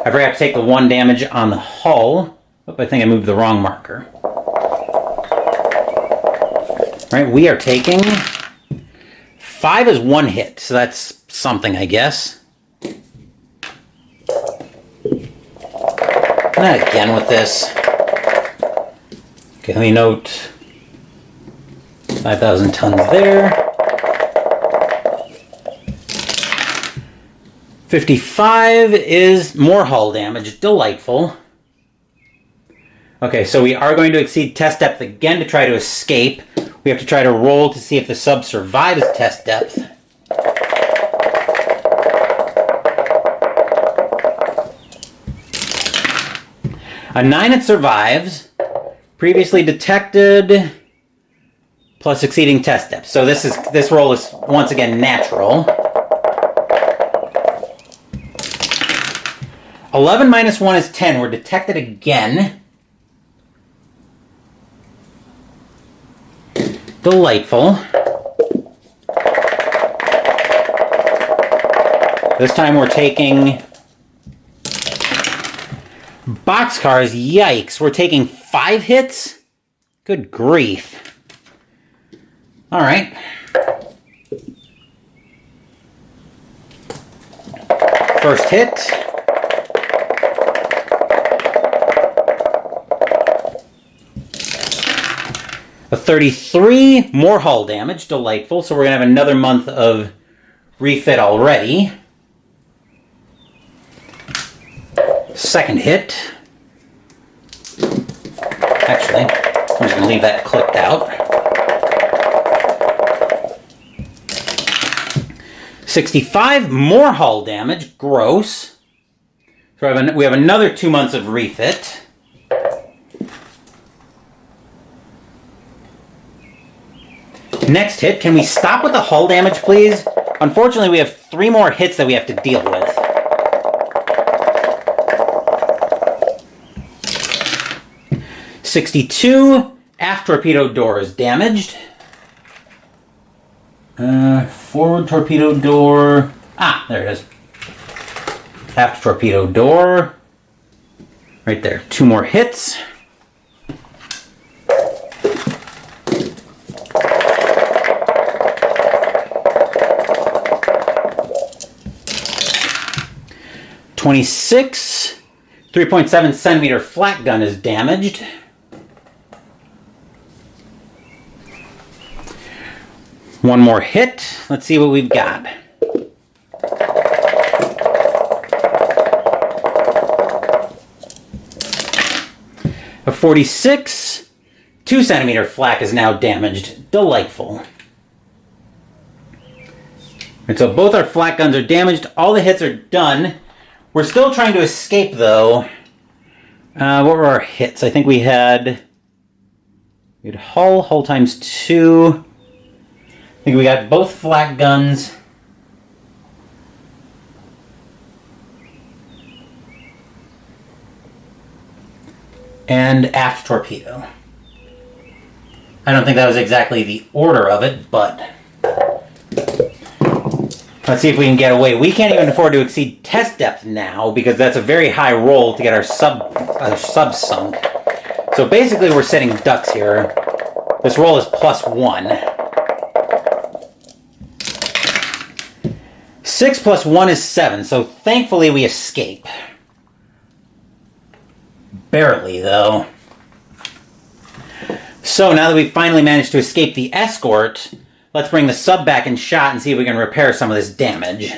I forgot to take the 1 damage on the hull. Oh, I think I moved the wrong marker. Right, we are taking 5 is 1 hit, so that's something, I guess. Not again with this. Okay, let me note 5,000 tons there. 55 is more hull damage. Delightful. Okay, so we are going to exceed test depth again to try to escape. We have to try to roll to see if the sub survives test depth. A 9, it survives. Previously detected plus exceeding test depth. So this roll is once again natural. 11 minus 1 is 10. We're detected again. Delightful. This time we're taking boxcars. Yikes. We're taking 5 hits? Good grief. Alright. First hit. A 33, more hull damage, delightful. So we're going to have another month of refit already. Second hit. Actually, I'm just going to leave that clicked out. 65, more hull damage, gross. So we have another 2 months of refit. Next hit, can we stop with the hull damage, please? Unfortunately, we have 3 more hits that we have to deal with. .62, aft torpedo door is damaged. Forward torpedo door. Ah, there it is. Aft torpedo door. Right there. 2 more hits. .26, 3.7 centimeter flak gun is damaged. One more hit. Let's see what we've got. A 46, 2 centimeter flak is now damaged. Delightful. And so both our flak guns are damaged. All the hits are done. We're still trying to escape, though. What were our hits? I think we had hull times 2. I think we got both flak guns. And aft torpedo. I don't think that was exactly the order of it, but let's see if we can get away. We can't even afford to exceed test depth now because that's a very high roll to get our sub sunk. So basically we're sitting ducks here. This roll is +1. 6 plus 1 is 7, so thankfully we escape. Barely, though. So now that we've finally managed to escape the escort, let's bring the sub back in shot and see if we can repair some of this damage.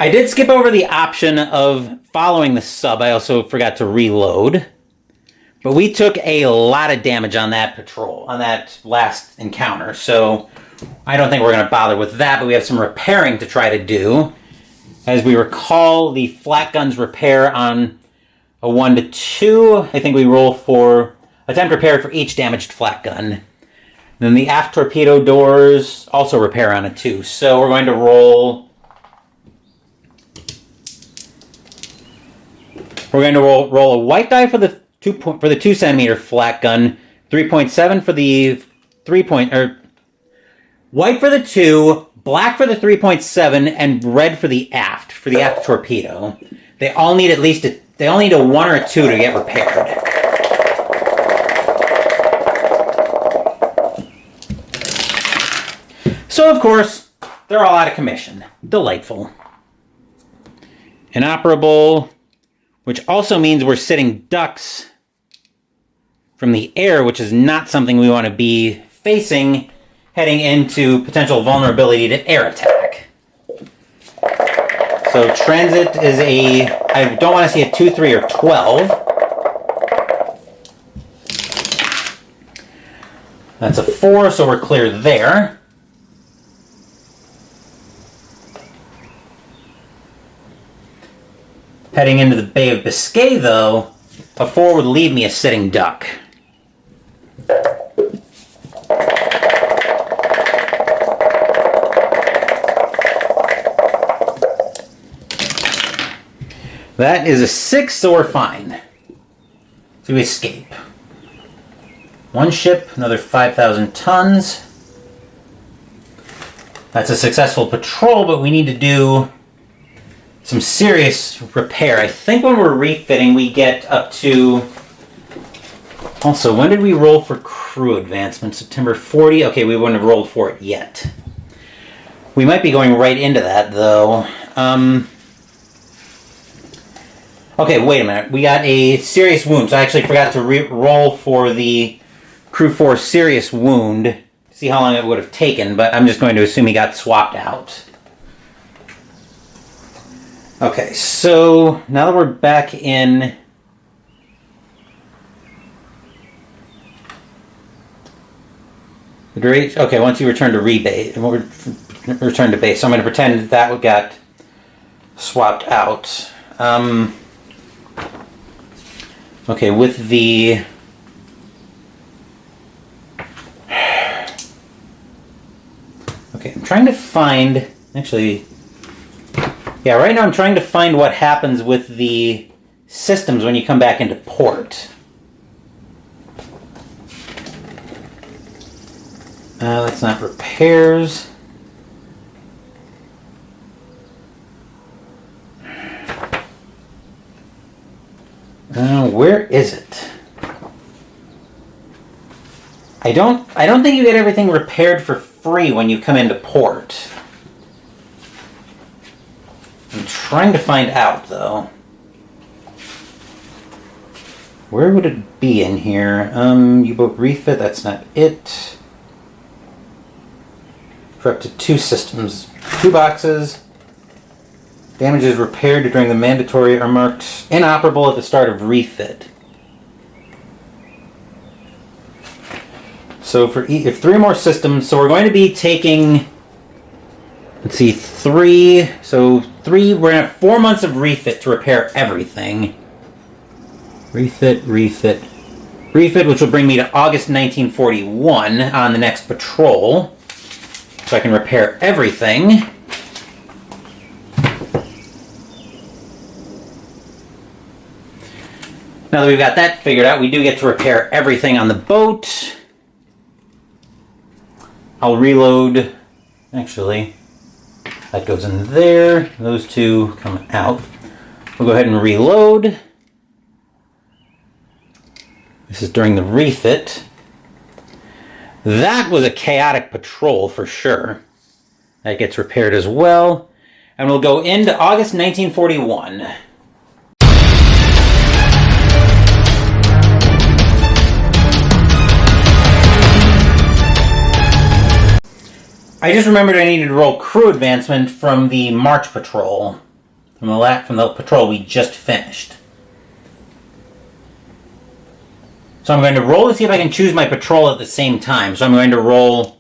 I did skip over the option of following the sub. I also forgot to reload. But we took a lot of damage on that patrol, on that last encounter, so I don't think we're going to bother with that, but we have some repairing to try to do. As we recall, the flak guns repair on a 1 to 2. I think we roll for attempt repair for each damaged flak gun. Then the aft torpedo doors also repair on a 2. So we're going to roll. We're going to roll a white die for the 2 centimeter flak gun, 3.7 for the white for the 2, black for the 3.7, and red for the aft torpedo. They all need a 1 or a 2 to get repaired. So of course, they're all out of commission. Delightful. Inoperable, which also means we're sitting ducks from the air, which is not something we want to be facing heading into potential vulnerability to air attack. So transit is I don't want to see a 2, 3, or 12. That's a 4, so we're clear there. Heading into the Bay of Biscay, though, a 4 would leave me a sitting duck. That is a 6, so we're fine. So we escape. One ship, another 5,000 tons. That's a successful patrol, but we need to do some serious repair. I think when we're refitting, we get up to... Also, when did we roll for crew advancement? September 40? Okay, we wouldn't have rolled for it yet. We might be going right into that, though. Okay, wait a minute. We got a serious wound, so I actually forgot to roll for the crew 4 serious wound. See how long it would have taken, but I'm just going to assume he got swapped out. Okay, so now that we're back in... the duration... Okay, once you return to return to base, so I'm going to pretend that got swapped out. Okay, with the... Okay, I'm trying to find... Actually... Yeah, right now I'm trying to find what happens with the systems when you come back into port. That's not repairs. Where is it? I don't think you get everything repaired for free when you come into port. I'm trying to find out, though. Where would it be in here? U-boat refit, that's not it. For up to 2 systems. 2 boxes. Damages repaired during the mandatory are marked inoperable at the start of refit. So for if 3 more systems, so we're going to be taking, let's see, 3. So 3, we're going to have 4 months of refit to repair everything. Refit, which will bring me to August 1941 on the next patrol. So I can repair everything. Now that we've got that figured out, we do get to repair everything on the boat. I'll reload. Actually, that goes in there. Those 2 come out. We'll go ahead and reload. This is during the refit. That was a chaotic patrol for sure. That gets repaired as well. And we'll go into August 1941. I just remembered I needed to roll crew advancement from the March patrol. From the patrol we just finished. So I'm going to roll to see if I can choose my patrol at the same time. So I'm going to roll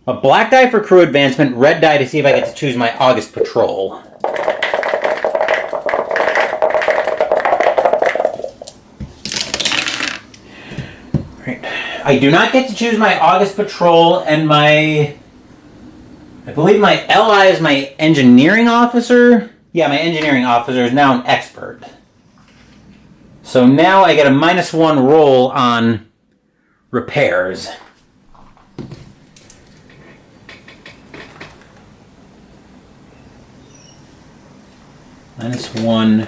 a black die for crew advancement, red die to see if I get to choose my August patrol. Right. I do not get to choose my August patrol, and I believe my LI is my engineering officer. Yeah, my engineering officer is now an expert. So now I get a -1 roll on repairs. -1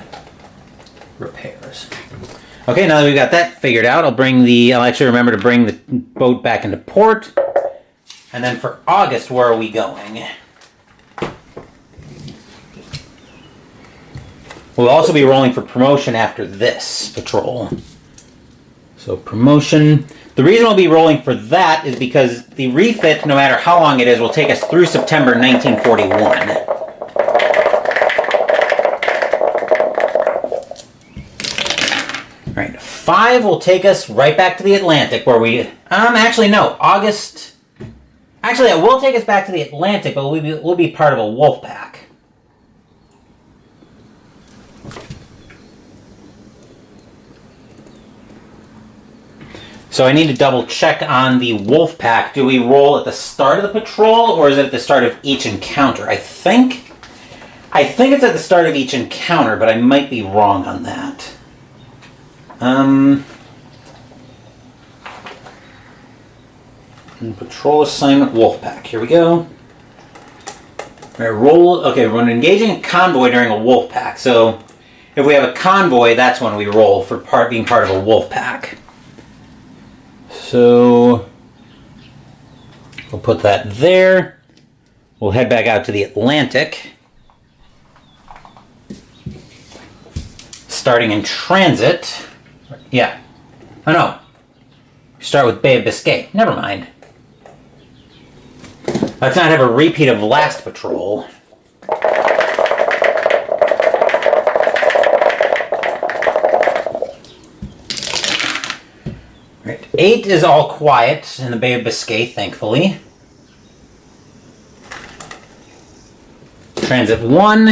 repairs. Okay, now that we've got that figured out, I'll actually remember to bring the boat back into port. And then for August, where are we going? We'll also be rolling for promotion after this patrol. So promotion. The reason we'll be rolling for that is because the refit, no matter how long it is, will take us through September 1941. All right, 5 will take us right back to the Atlantic, where we... actually, no. August... Actually, it will take us back to the Atlantic, but we'll be part of a wolf pack. So I need to double check on the wolf pack. Do we roll at the start of the patrol, or is it at the start of each encounter? I think it's at the start of each encounter, but I might be wrong on that. Patrol assignment wolf pack. Here we go. Right, roll. Okay, we're engaging a convoy during a wolf pack. So if we have a convoy, that's when we roll for being part of a wolf pack. So we'll put that there. We'll head back out to the Atlantic. Starting in transit. Yeah. Oh no. Start with Bay of Biscay. Never mind. Let's not have a repeat of last patrol. Right. 8 is all quiet in the Bay of Biscay, thankfully. Transit 1.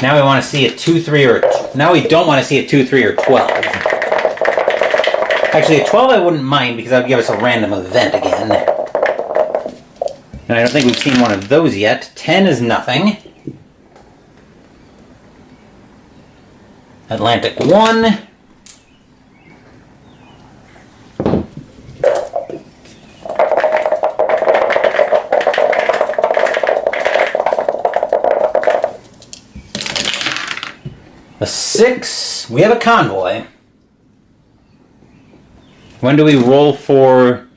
Now we want to see a 2, 3, or... Now we don't want to see a 2, 3, or 12. Actually, a 12 I wouldn't mind, because that would give us a random event again. And I don't think we've seen one of those yet. 10 is nothing. Atlantic 1. A 6. We have a convoy. When do we roll for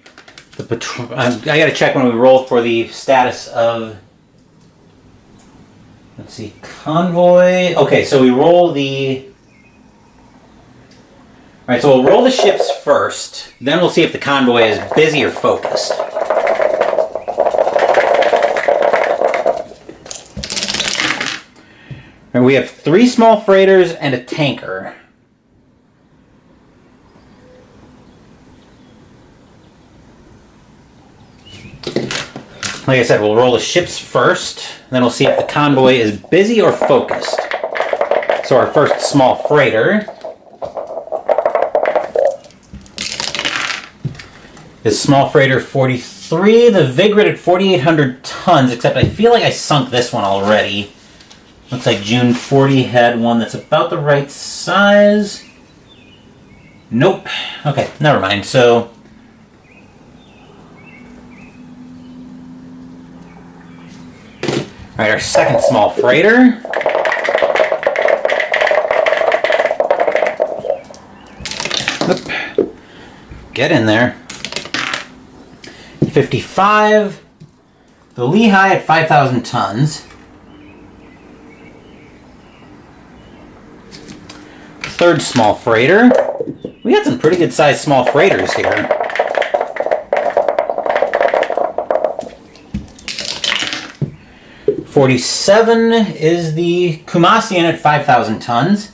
the patrol? I gotta check when we roll for the status of... Let's see, convoy. Okay, so we roll the... Alright, so we'll roll the ships first. Then we'll see if the convoy is busy or focused. And we have 3 small freighters and a tanker. Like I said, we'll roll the ships first, then we'll see if the convoy is busy or focused. So our first small freighter is small freighter 43, the Vigrid at 4,800 tons, except I feel like I sunk this one already. Looks like June 40 had one that's about the right size. Nope. Okay, never mind. So... Alright, our second small freighter. Oop. Get in there. 55. The Lehigh at 5,000 tons. Third small freighter. We got some pretty good sized small freighters here. .47 is the Kumasian at 5,000 tons.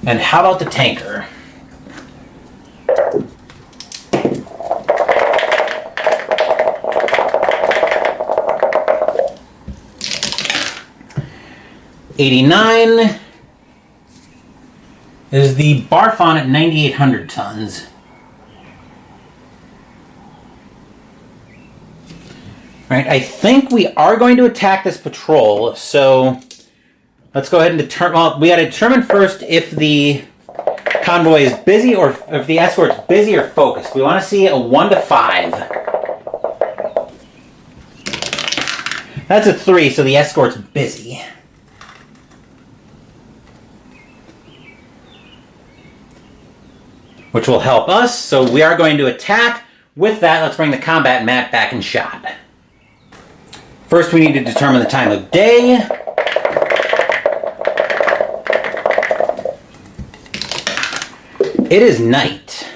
And how about the tanker? .89 is the Barfon at 9,800 tons. Right, I think we are going to attack this patrol, so let's go ahead and determine... Well, we got to determine first if the convoy is busy or if the escort's busy or focused. We want to see a 1 to 5. That's a 3, so the escort's busy. Which will help us, so we are going to attack. With that, let's bring the combat map back in shot. First, we need to determine the time of day. It is night.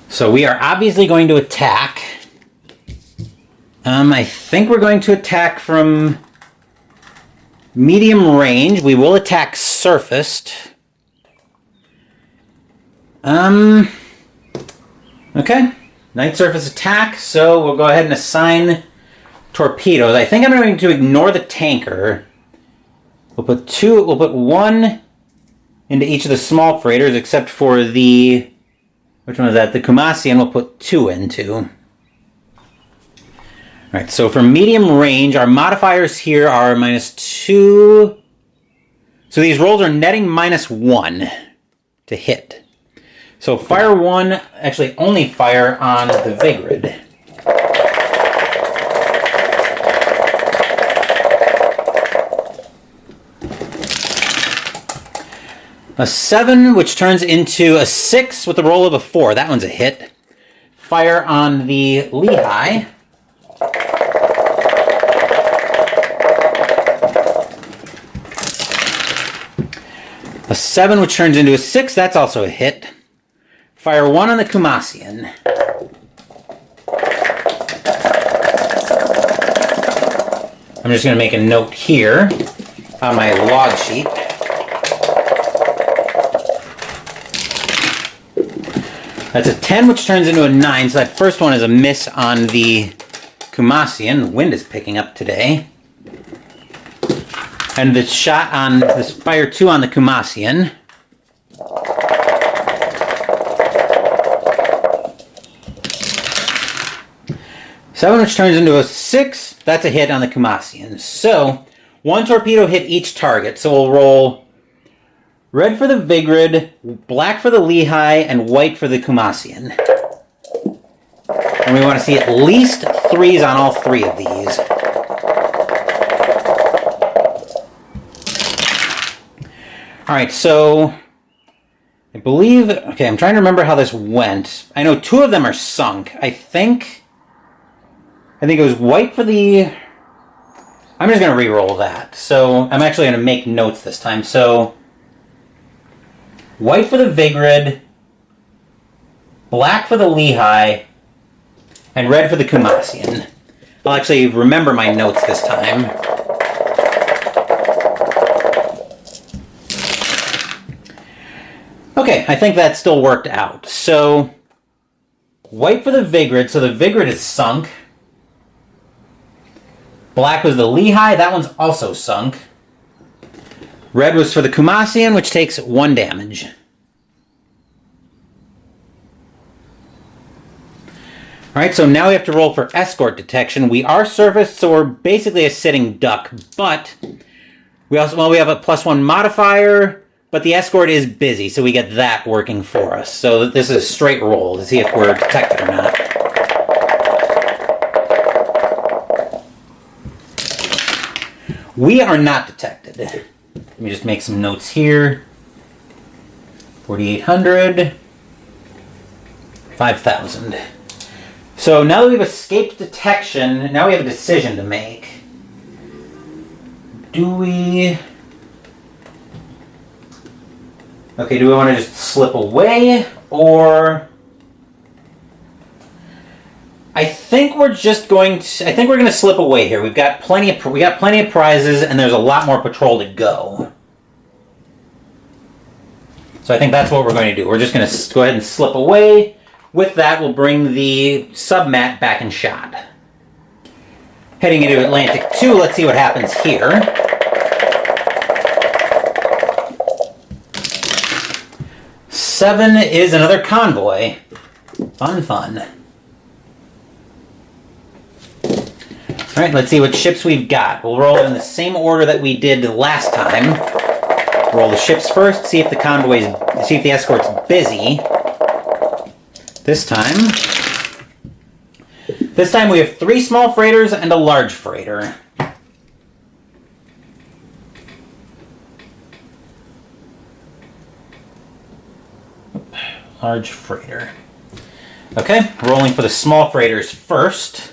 So so we are obviously going to attack. I think we're going to attack from medium range. We will attack surfaced. Okay. Night surface attack, so we'll go ahead and assign torpedoes. I think I'm going to ignore the tanker. We'll put one into each of the small freighters, except for the, which one is that? The Kumasian we'll put 2 into. Alright, so for medium range, our modifiers here are -2. So these rolls are netting -1 to hit. So fire 1, actually only fire on the Vigrid. A 7, which turns into a 6 with a roll of a 4. That one's a hit. Fire on the Lehigh. A 7, which turns into a 6. That's also a hit. Fire 1 on the Kumasian. I'm just going to make a note here on my log sheet. That's a 10, which turns into a 9, so that first one is a miss on the Kumasian. The wind is picking up today. And the shot on this fire 2 on the Kumasian. Seven, which turns into a 6. That's a hit on the Kumasian. So, 1 torpedo hit each target. So we'll roll red for the Vigrid, black for the Lehigh, and white for the Kumasian. And we want to see at least 3s on all 3 of these. Alright, so I believe... Okay, I'm trying to remember how this went. I know 2 of them are sunk. I think it was white for the... I'm just going to re-roll that. So I'm actually going to make notes this time. So white for the Vigrid, black for the Lehigh, and red for the Kumasian. I'll actually remember my notes this time. Okay, I think that still worked out. So white for the Vigrid, so the Vigrid is sunk. Black was the Lehigh, that one's also sunk. Red was for the Kumasian, which takes 1 damage. Alright, so now we have to roll for escort detection. We are surfaced, so we're basically a sitting duck, but we have a +1 modifier, but the escort is busy, so we get that working for us. So this is a straight roll to see if we're detected or not. We are not detected. Let me just make some notes here. 4,800. 5,000. So now that we've escaped detection, now we have a decision to make. Do we... Okay, do we want to just slip away, or... I think we're going to slip away here. We got plenty of prizes, and there's a lot more patrol to go. So I think that's what we're going to do. We're just going to go ahead and slip away. With that, we'll bring the submat back in shot. Heading into Atlantic 2, let's see what happens here. Seven is another convoy. Fun. Alright, let's see what ships we've got. We'll roll in the same order that we did last time. Roll the ships first, see if the escort's busy. This time we have 3 small freighters and a large freighter. Large freighter. Okay, rolling for the small freighters first.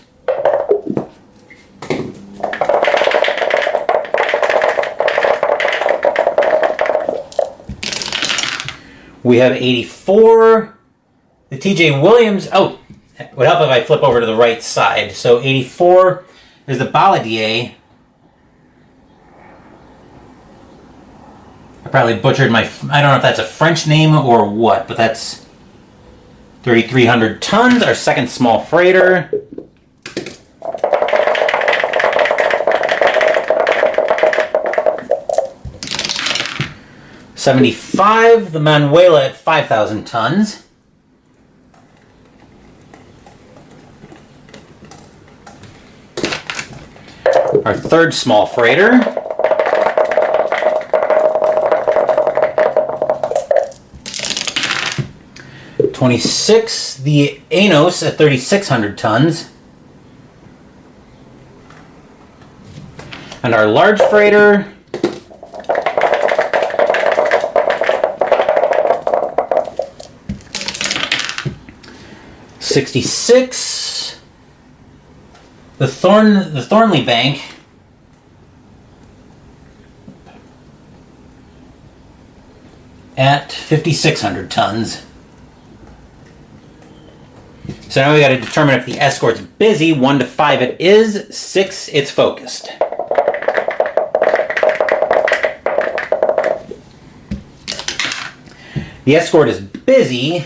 We have 84, The TJ Williams, oh, it would help if I flip over to the right side. So 84 is the Baladier. I probably butchered my, I don't know if that's a French name or what, but that's 3,300 tons, our second small freighter. '75, the Manuela at 5,000 tons. Our third small freighter. '26, the Anos at 3,600 tons. And our large freighter, '66, the Thornley Bank at 5,600 tons. So now we got to determine if the escort's busy. 1 to 5 it is, 6 it's focused. The escort is busy.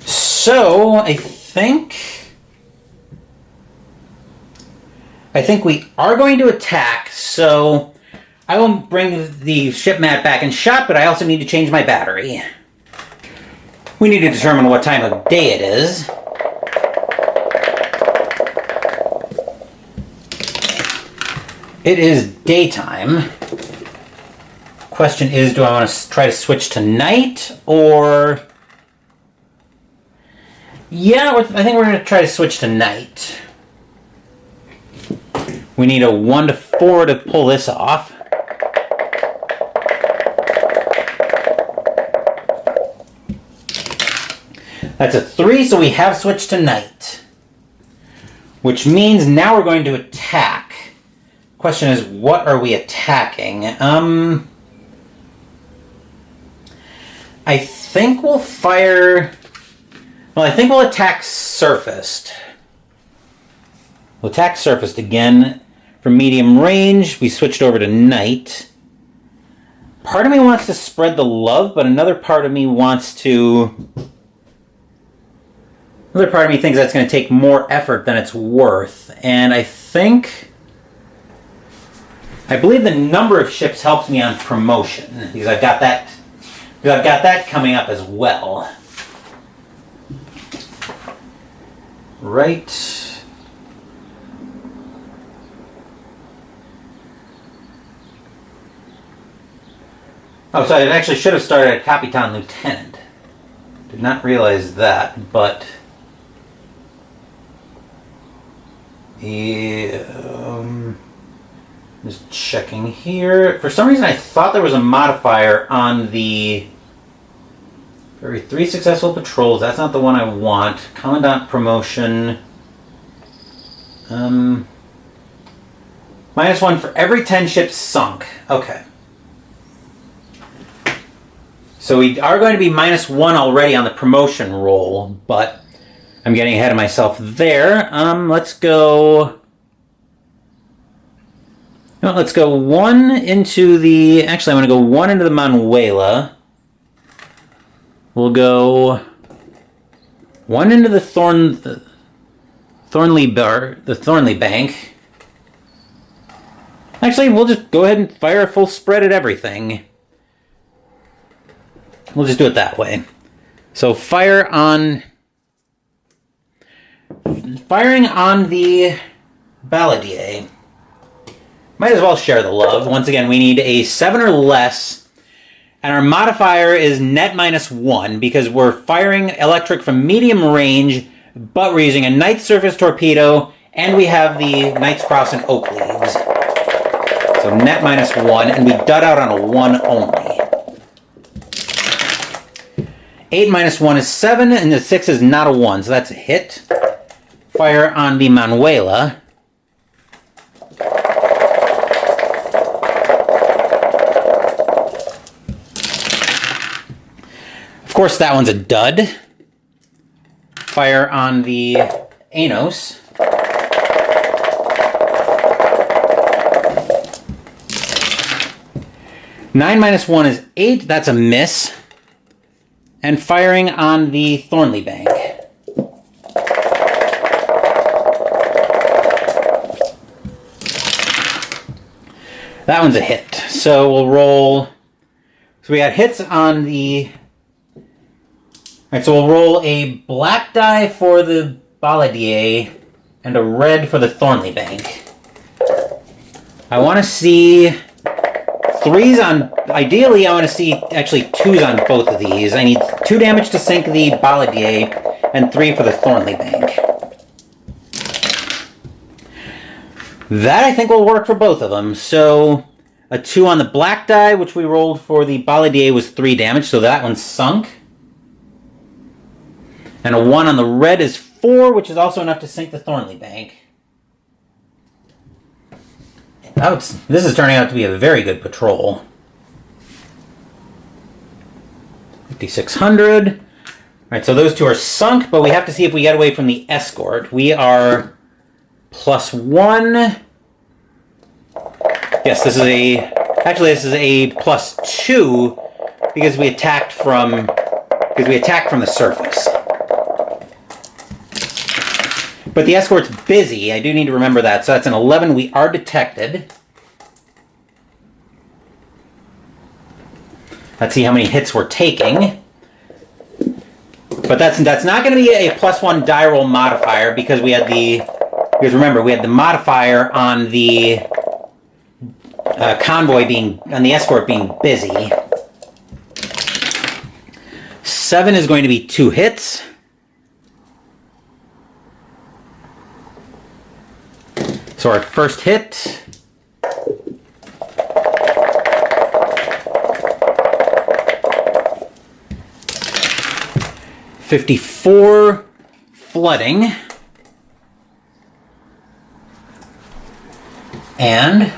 So I think we are going to attack. So I will bring the ship mat back in shot, but I also need to change my battery. We need to determine what time of day it is. It is daytime. Question is, do I want to try to switch to night, or... Yeah, I think we're going to try to switch to night. We need a 1 to 4 to pull this off. That's a 3, so we have switched to night. Which means now we're going to attack. Question is, what are we attacking? I think we'll fire... Well, I think we'll attack surfaced. We'll attack surfaced again. From medium range, we switched over to night. Part of me wants to spread the love, but another part of me wants to... Another part of me thinks that's going to take more effort than it's worth. And I believe the number of ships helps me on promotion, because I've got that coming up as well. Right. Oh, so I actually should have started at Kapitan-Leutnant. Did not realize that, but... Just checking here. For some reason I thought there was a modifier on the... For every 3 successful patrols, that's not the one I want. Commandant promotion. -1 for every 10 ships sunk. Okay. So we are going to be -1 already on the promotion roll, but I'm getting ahead of myself there. Let's go... No, let's go 1 into the... Actually, I'm going to go 1 into the Manuela. We'll go 1 into the Thornley Bank. Actually, we'll just go ahead and fire a full spread at everything. We'll just do it that way. So firing on the Baladier. Might as well share the love. Once again, we need a 7 or less, and our modifier is net -1 because we're firing electric from medium range, but we're using a night surface torpedo, and we have the Knight's Cross and Oak Leaves. So net -1, and we dud out on a 1 only. 8 -1 is 7, and the 6 is not a 1, so that's a hit. Fire on the Manuela. course, that one's a dud. Fire on the Anos. Nine minus 1 is 8. That's a miss. And firing on the Thornley Bank. That one's a hit. So we'll roll. So we got hits on the. Alright, so we'll roll a black die for the Baladier and a red for the Thornley Bank. I want to see 3s on. Ideally, I want to see actually 2s on both of these. I need 2 damage to sink the Baladier and 3 for the Thornley Bank. That I think will work for both of them. So a 2 on the black die, which we rolled for the Baladier, was 3 damage, so that one's sunk. And a 1 on the red is 4, which is also enough to sink the Thornley Bank. This is turning out to be a very good patrol. 5,600. All right, so those 2 are sunk, but we have to see if we get away from the escort. We are +1. Yes, this is a... Actually, this is a +2 because we attacked from the surface. But the escort's busy. I do need to remember that. So that's an 11. We are detected. Let's see how many hits we're taking. But that's not going to be a +1 die roll modifier because we had the... Because remember, we had the modifier on the convoy being... on the escort being busy. 7 is going to be 2 hits. So our first hit. $54 flooding. And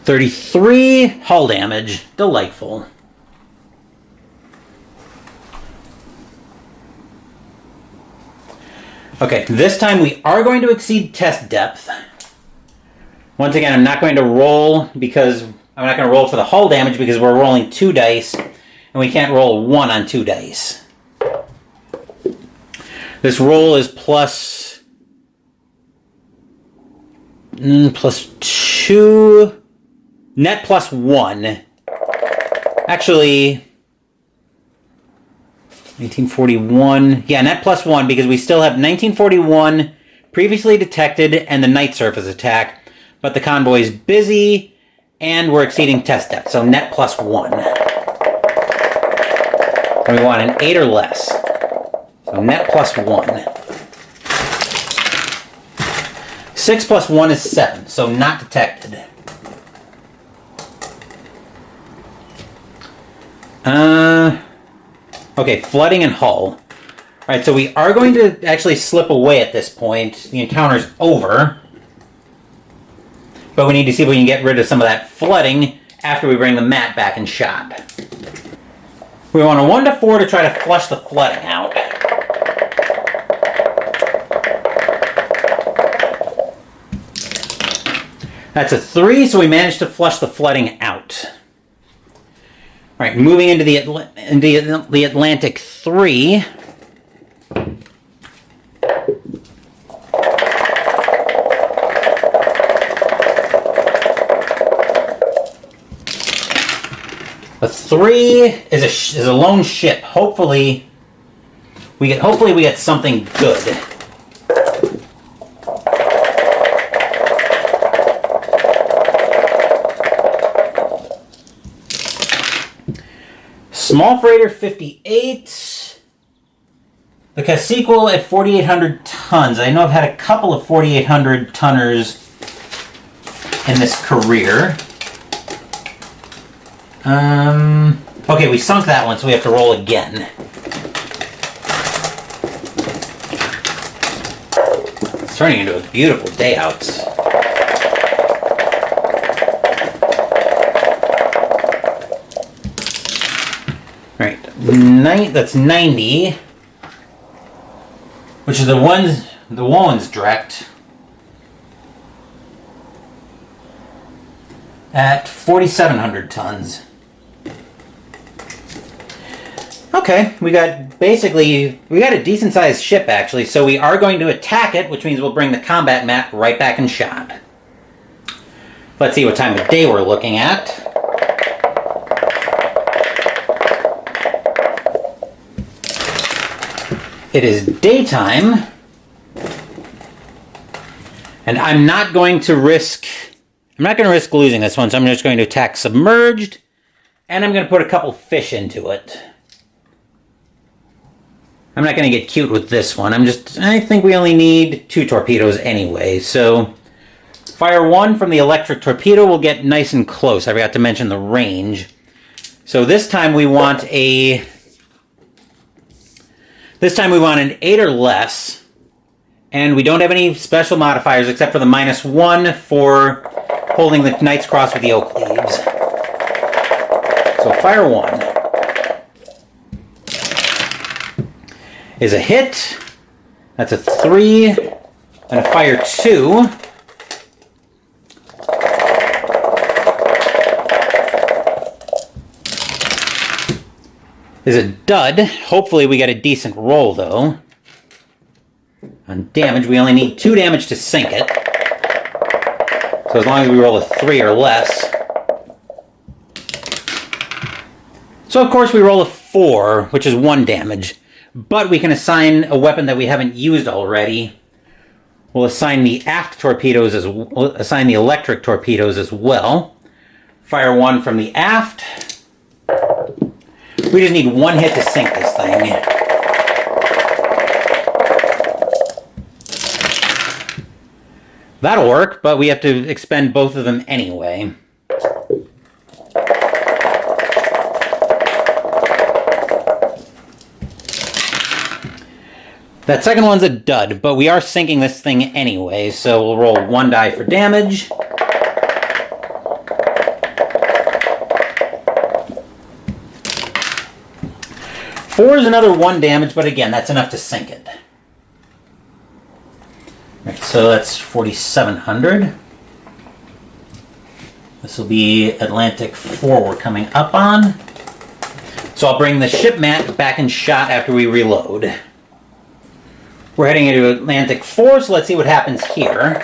$33 hull damage. Delightful. Okay, this time we are going to exceed test depth. Once again, I'm not going to roll for the hull damage because we're rolling 2 dice and we can't roll 1 on 2 dice. This roll is +2, net +1. Actually, 1941. Yeah, net +1 because we still have 1941 previously detected and the night surface attack, but the convoy is busy and we're exceeding test depth, so net +1. And we want an 8 or less. So net +1. 6 + 1 is 7, so not detected. Okay, flooding and hull. Alright, so we are going to actually slip away at this point. The encounter's over. But we need to see if we can get rid of some of that flooding after we bring the mat back in shot. We want a 1 to 4 to try to flush the flooding out. That's a 3, so we managed to flush the flooding out. All right, moving into the Atlantic 3. A 3 is a lone ship. Hopefully we get something good. Small freighter 58. The Casequel at 4,800 tons. I know I've had a couple of 4,800 tonners in this career. Okay, we sunk that one, so we have to roll again. It's turning into a beautiful day out. Alright, that's 90. Which is the one's direct. At 4,700 tons. Okay, we got a decent sized ship actually, so we are going to attack it, which means we'll bring the combat mat right back in shot. Let's see what time of day we're looking at. It is daytime, and I'm not going to risk losing this one, so I'm just going to attack submerged, and I'm going to put a couple fish into it. I'm not going to get cute with this one. I think we only need 2 torpedoes anyway, so fire 1 from the electric torpedo will get nice and close. I forgot to mention the range. So this time we want an 8 or less, and we don't have any special modifiers except for the -1 for holding the Knight's Cross with the oak leaves. So fire 1 is a hit. That's a 3, and a fire 2. Is a dud. Hopefully we get a decent roll, though. On damage, we only need 2 damage to sink it. So as long as we roll a 3 or less. So of course we roll a 4, which is 1 damage. But we can assign a weapon that we haven't used already. We'll assign the we'll assign the electric torpedoes as well. Fire 1 from the aft. We just need 1 hit to sink this thing. That'll work, but we have to expend both of them anyway. That second one's a dud, but we are sinking this thing anyway, so we'll roll 1 die for damage. Four is another 1 damage, but again, that's enough to sink it. Right, so that's 4,700. This will be Atlantic 4 we're coming up on. So I'll bring the ship mat back in shot after we reload. We're heading into Atlantic 4, so let's see what happens here.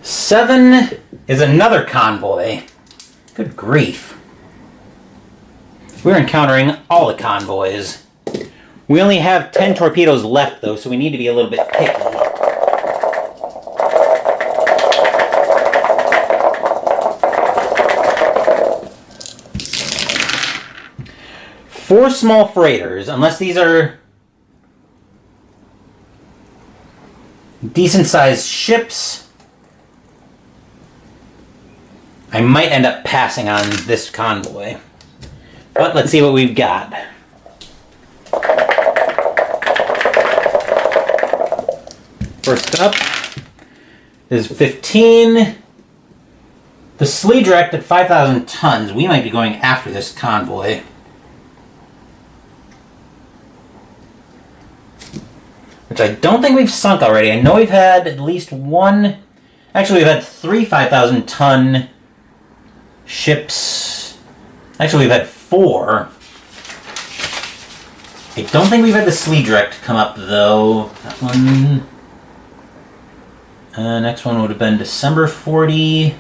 Seven is another convoy. Good grief. We're encountering all the convoys. We only have 10 torpedoes left, though, so we need to be a little bit picky. Four small freighters, unless these are decent-sized ships, I might end up passing on this convoy. But let's see what we've got. First up is 15. The Slee direct at 5,000 tons. We might be going after this convoy. Which I don't think we've sunk already. I know we've had at least one... Actually, we've had 3 5,000 ton ships. Actually, we've had 4. I don't think we've had the Slee direct come up, though. That one... next one would have been December 40.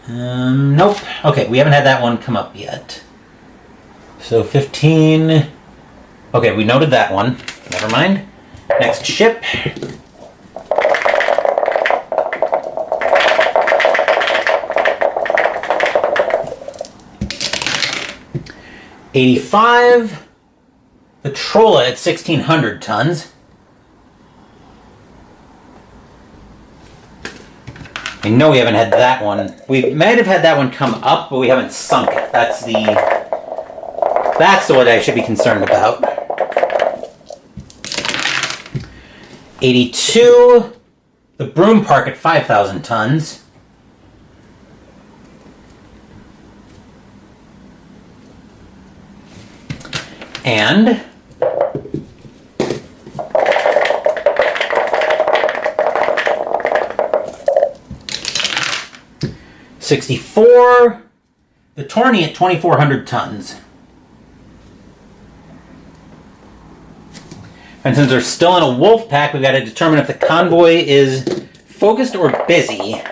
Nope. Okay, we haven't had that one come up yet. So 15... Okay, we noted that one. Never mind. Next ship. '85. The Trolla at 1,600 tons. I know we haven't had that one. We might have had that one come up, but we haven't sunk it. That's what I should be concerned about. 82. The Broom Park at 5,000 tons. And 64, the Tourney at 2,400 tons. And since they're still in a wolf pack, we've got to determine if the convoy is focused or busy.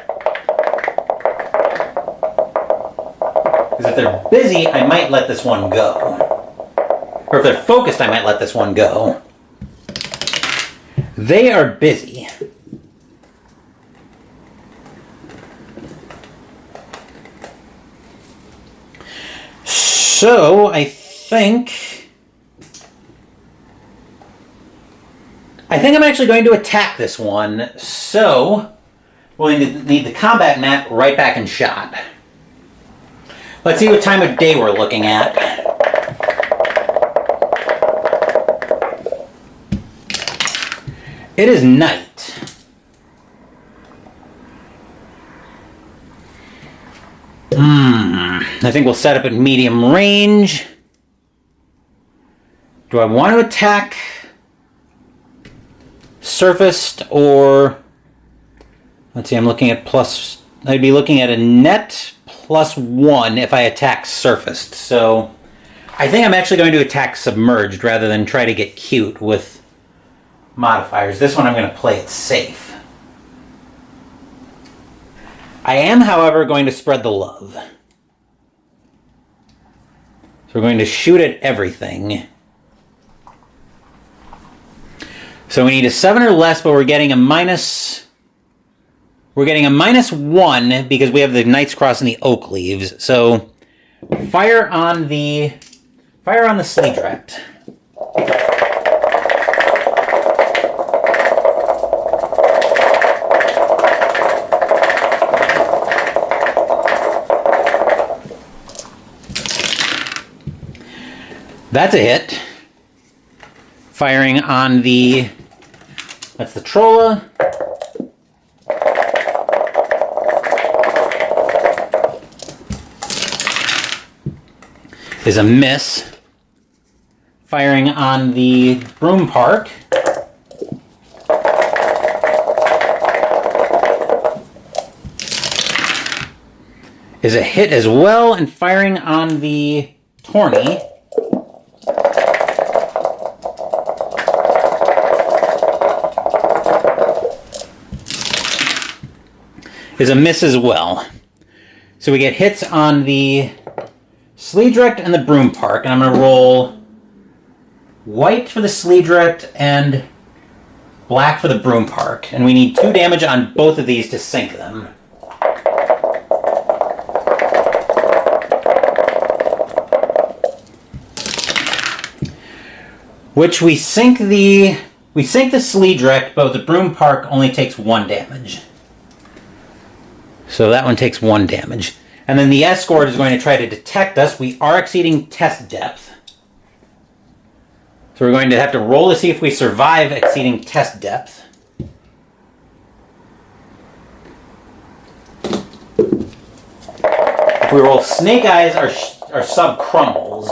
Because if they're busy, I might let this one go. Or if they're focused, I might let this one go. They are busy. So, I think I'm actually going to attack this one. So, we'll need the combat mat right back in shot. Let's see what time of day we're looking at. It is night. I think we'll set up at medium range. Do I want to attack surfaced or... Let's see, I'm looking at plus... I'd be looking at a net +1 if I attack surfaced. So I think I'm actually going to attack submerged rather than try to get cute with modifiers. This one I'm going to play it safe. I am, however, going to spread the love. So we're going to shoot at everything. So we need a 7 or less, but we're getting a minus... We're getting a -1 because we have the Knight's Cross and the oak leaves. So fire on the sleeve direct. That's a hit. Firing on the... That's the Trolla. Is a miss. Firing on the Broom Park. Is a hit as well, and firing on the Tourney. Is a miss as well. So we get hits on the Sleeve Direct and the Broom Park, and I'm going to roll white for the Sleeve Direct and black for the Broom Park. And we need 2 damage on both of these to sink them. Which we sink the Sleeve Direct, but the Broom Park only takes 1 damage. So that one takes 1 damage. And then the escort is going to try to detect us. We are exceeding test depth. So we're going to have to roll to see if we survive exceeding test depth. If we roll Snake Eyes, our sub crumbles.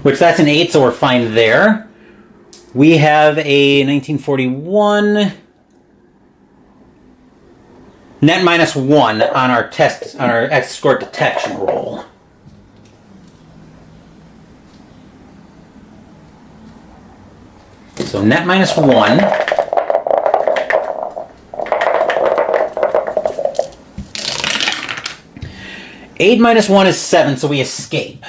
Which that's an 8, so we're fine there. We have a 1941 net -1 on our escort detection roll. So net -1. Aid -1 is 7, so we escape.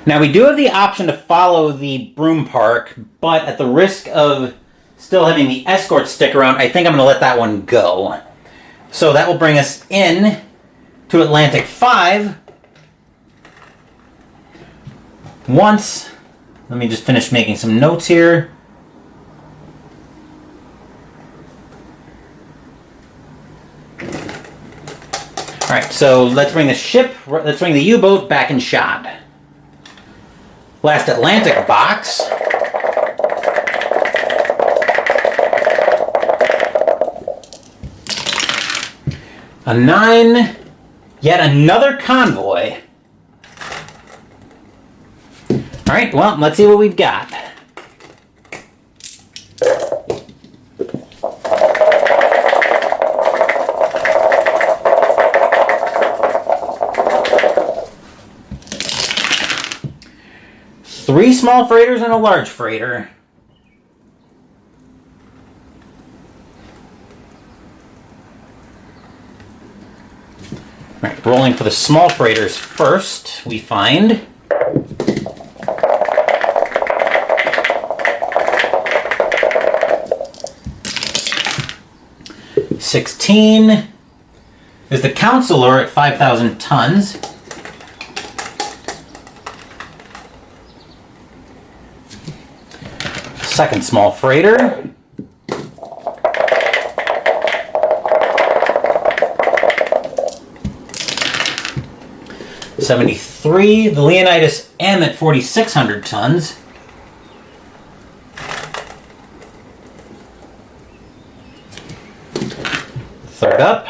Now, we do have the option to follow the Broom Park, but at the risk of still having the escort stick around, I think I'm going to let that one go. So that will bring us in to Atlantic 5. Once Let me just finish making some notes here. Alright, so let's bring the U-boat back in shot. Last Atlantic box. A 9, yet another convoy. Alright, well, let's see what we've got. Three small freighters and a large freighter. Right, rolling for the small freighters first, we find $16 is the Counselor at 5,000 tons. Second small freighter. $73, the Leonidas M at 4,600 tons. Third up.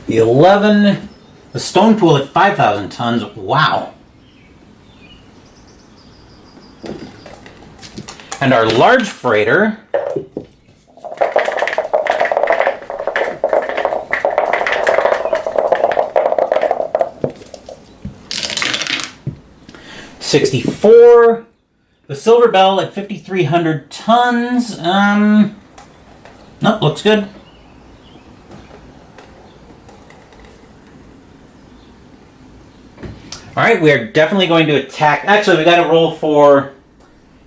The 11, the Stone Pool at 5,000 tons. Wow. And our large freighter, $64, the Silver Bell at 5,300 tons. Nope, looks good. Alright, we are definitely going to attack. Actually, we got to roll for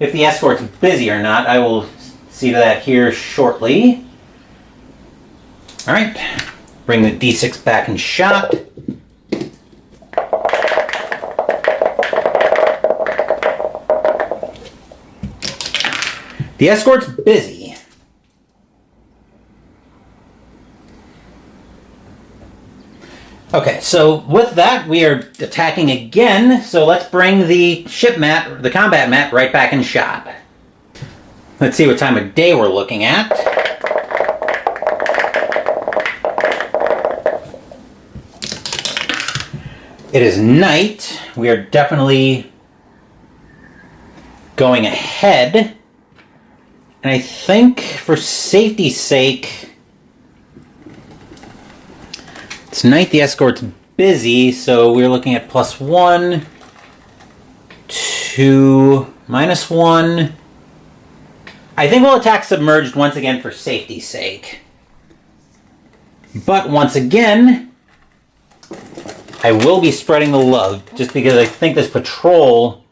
if the escort's busy or not. I will see to that here shortly. Alright, bring the D6 back in shot. The escort's busy. Okay, so with that, we are attacking again, so let's bring the ship mat, the combat mat, right back in shot. Let's see what time of day we're looking at. It is night. We are definitely going ahead. And I think, for safety's sake, tonight the escort's busy, so we're looking at +1, 2, -1. I think we'll attack submerged once again for safety's sake. But once again, I will be spreading the love, just because I think this patrol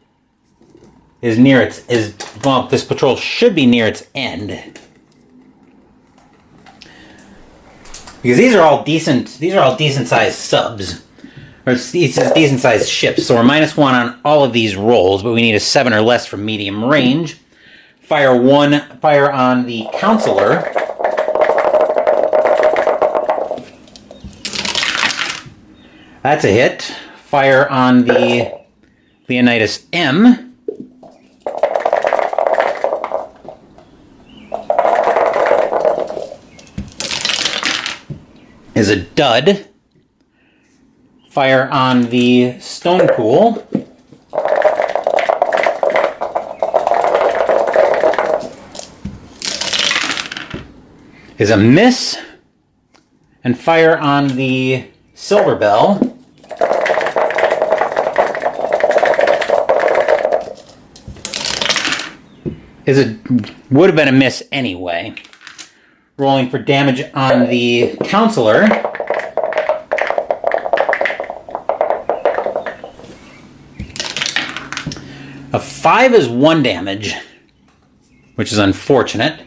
is near its this patrol should be near its end. Because these are all decent sized subs. Or decent sized ships. So we're -1 on all of these rolls, but we need a 7 or less for medium range. Fire on the Counselor. That's a hit. Fire on the Leonidas M. Is a dud. Fire on the Stone Pool. Is a miss. And fire on the Silver Bell. Would have been a miss anyway. Rolling for damage on the Counselor. A 5 is 1 damage, which is unfortunate.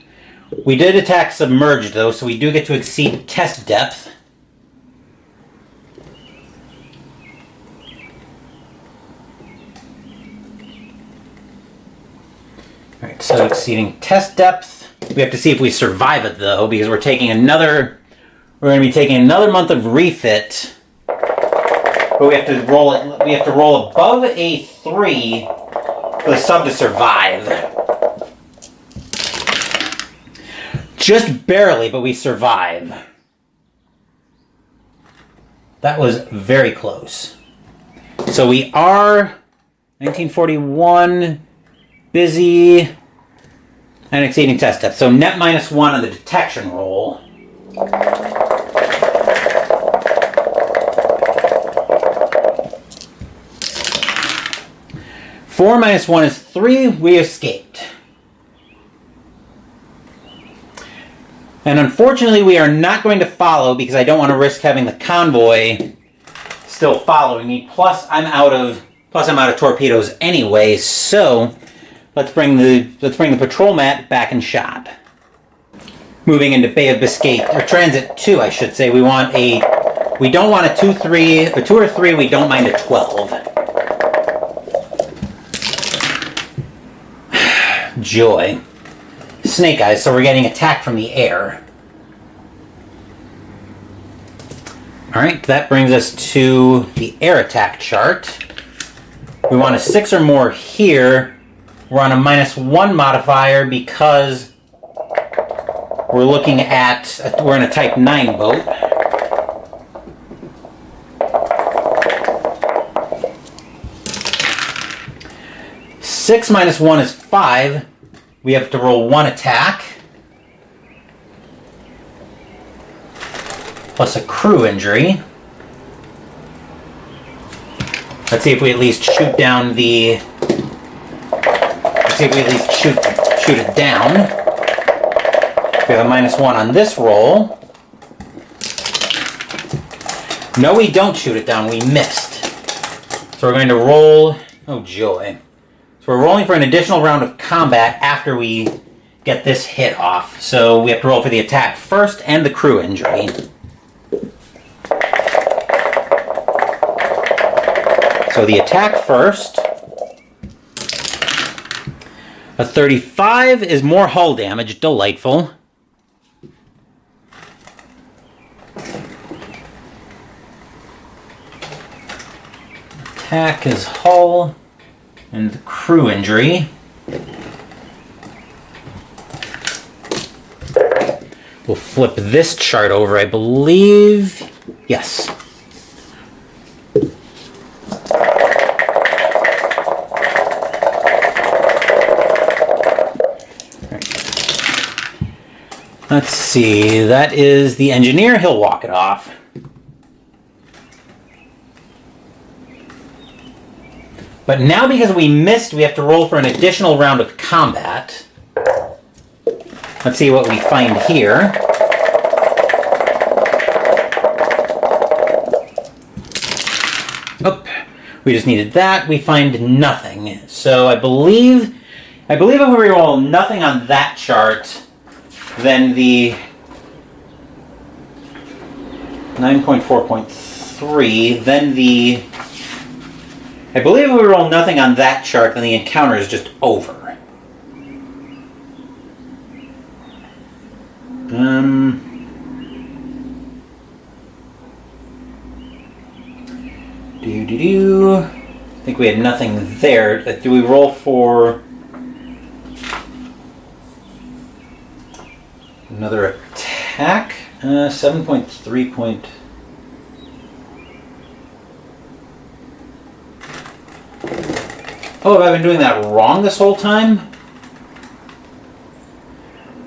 We did attack submerged, though, so we do get to exceed test depth. Alright, so exceeding test depth. We have to see if we survive it, though, because we're going to be taking another month of refit. But we have to roll it. We have to roll above a 3 for the sub to survive. Just barely, but we survive. That was very close. So we are 1941, busy, and exceeding test depth. So net -1 on the detection roll. 4 minus 1 is 3. We escaped. And unfortunately, we are not going to follow because I don't want to risk having the convoy still following me. Plus, I'm out of torpedoes anyway. So let's bring the patrol mat back in shot. Moving into Bay of Biscay, or Transit 2, I should say. We don't want a 2-3, a 2 or 3. We don't mind a 12. Joy. Snake Eyes, so we're getting attacked from the air. Alright, that brings us to the air attack chart. We want a 6 or more here. We're on a -1 modifier because we're looking at, we're in a Type 9 boat. Six minus 1 is 5. We have to roll 1 attack. Plus a crew injury. Let's see if we at least shoot down the... Let's see if we at least shoot it down. We have a -1 on this roll. No, we don't shoot it down. We missed. So we're going to roll... Oh, joy. So we're rolling for an additional round of combat after we get this hit off. So we have to roll for the attack first and the crew injury. So the attack first. A 35 is more hull damage. Delightful. Attack is hull. And the crew injury. We'll flip this chart over, I believe. Yes. Let's see. That is the engineer. He'll walk it off. But now, because we missed, we have to roll for an additional round of combat. Let's see what we find here. Oh, we just needed that. We find nothing. So I believe if we roll nothing on that chart, then the 9.4.3, then the... I believe if we roll nothing on that chart, then the encounter is just over. I think we had nothing there. Do we roll for another attack? 7.3. Oh, have I been doing that wrong this whole time?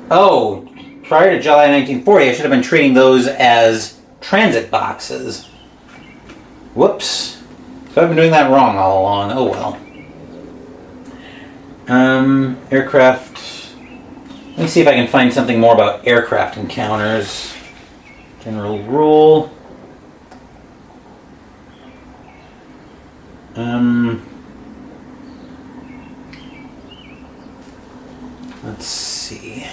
Oh, prior to July 1940, I should have been treating those as transit boxes. Whoops. So I've been doing that wrong all along. Oh well. Aircraft. Let me see if I can find something more about aircraft encounters. General rule. Let's see.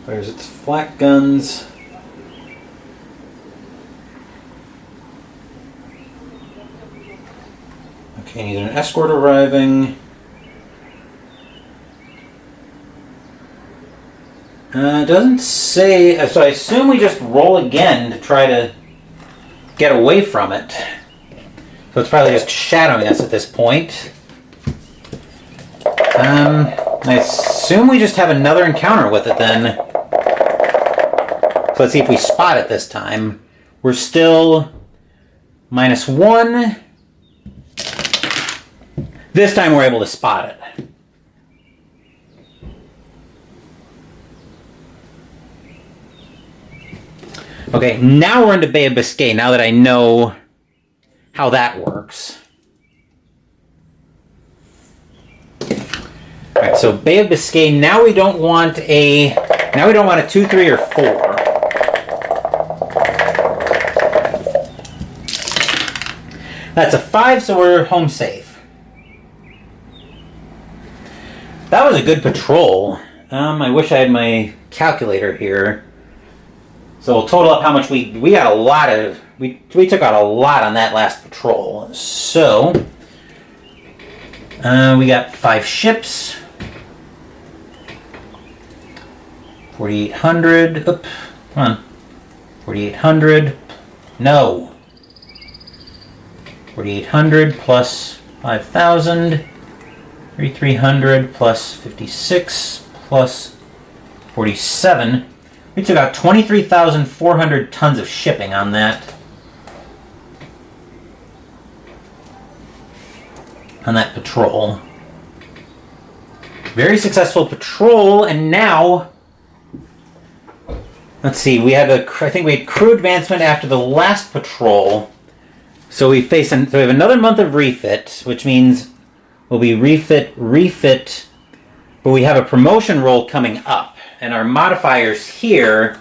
Where's its flak guns? Okay, need an escort arriving. It doesn't say, so I assume we just roll again to try to get away from it. So it's probably just shadowing us at this point. I assume we just have another encounter with it then. So let's see if we spot it this time. We're still -1. This time we're able to spot it. Okay, now we're into Bay of Biscay, now that I know how that works. Alright, so Bay of Biscay, now we don't want a 2, 3, or 4. That's a 5, so we're home safe. That was a good patrol. I wish I had my calculator here. So we'll total up how much we got a lot of, we took out a lot on that last patrol. So, we got 5 ships. 4,800, come on. 4,800, no. 4,800 plus 5,000, 3,300 plus 56 plus 47. We took out 23,400 tons of shipping on that. On that patrol. Very successful patrol, and now, let's see, I think we had crew advancement after the last patrol. So we have another month of refit, which means we'll be refit, but we have a promotion roll coming up. And our modifiers here,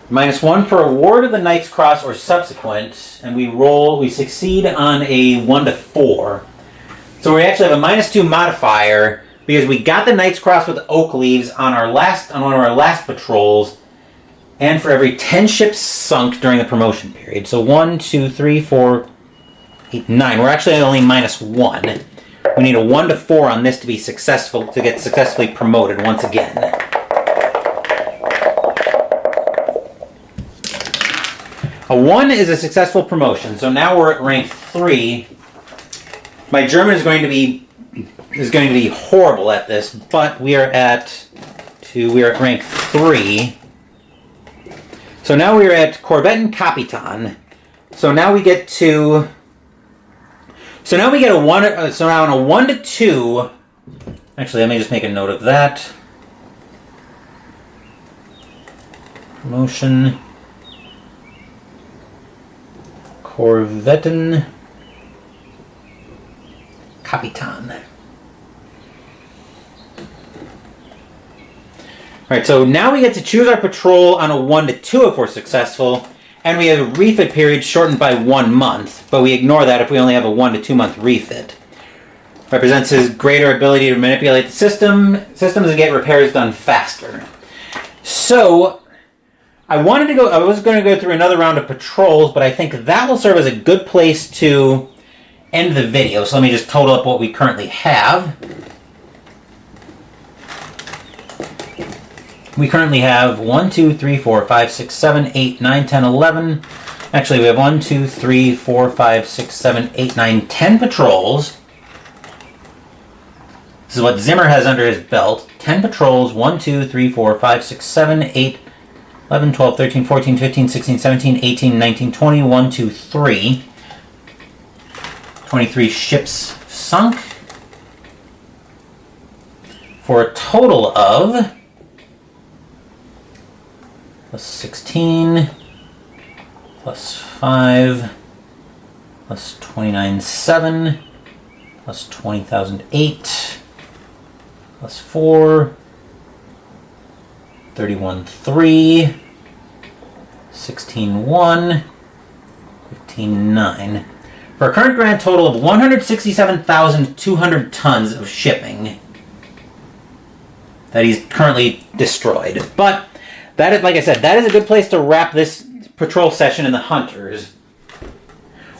-1 per award of the Knight's Cross or subsequent, and we succeed on a 1 to 4. So we actually have a -2 modifier because we got the Knight's Cross with oak leaves on one of our last patrols, and for every 10 ships sunk during the promotion period. So 1, 2, 3, 4, 8, 9. We're actually only -1. We need a 1 to 4 on this to be successful, to get successfully promoted once again. A 1 is a successful promotion, so now we're at rank 3. My German is going to be horrible at this, but we are at rank 3. So now we are at Corvette and Kapitan. So now we get to. So now we get a 1. So now on a 1 to 2. Actually, let me just make a note of that. Promotion. Corvetten. Kapitan. Alright, so now we get to choose our patrol on a 1 to 2 if we're successful. And we have a refit period shortened by 1 month, but we ignore that if we only have a 1 to 2 month refit. Represents his greater ability to manipulate the systems and get repairs done faster. So, I was going to go through another round of patrols, but I think that will serve as a good place to end the video. So let me just total up what we currently have. We currently have 1, 2, 3, 4, 5, 6, 7, 8, 9, 10, 11. Actually, we have 1, 2, 3, 4, 5, 6, 7, 8, 9, 10 patrols. This is what Zimmer has under his belt. 10 patrols, 1, 2, 3, 4, 5, 6, 7, 8, 11, 12, 13, 14, 15, 16, 17, 18, 19, 20, 1, 2, 3. 23 ships sunk. For a total of plus 16, plus 5, plus 29,7, plus 20,008, plus 4, 31,3, 16,1, 15,9. for a current grand total of 167,200 tons of shipping that he's currently destroyed. But that is, like I said, that is a good place to wrap this patrol session in the Hunters.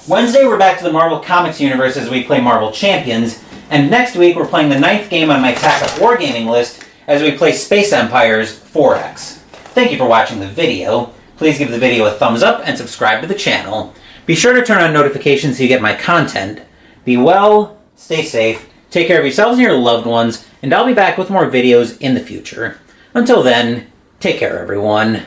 Wednesday, we're back to the Marvel Comics universe as we play Marvel Champions, and next week we're playing the 9th game on my TACA Wargaming list as we play Space Empires 4X. Thank you for watching the video. Please give the video a thumbs up and subscribe to the channel. Be sure to turn on notifications so you get my content. Be well, stay safe, take care of yourselves and your loved ones, and I'll be back with more videos in the future. Until then, take care everyone.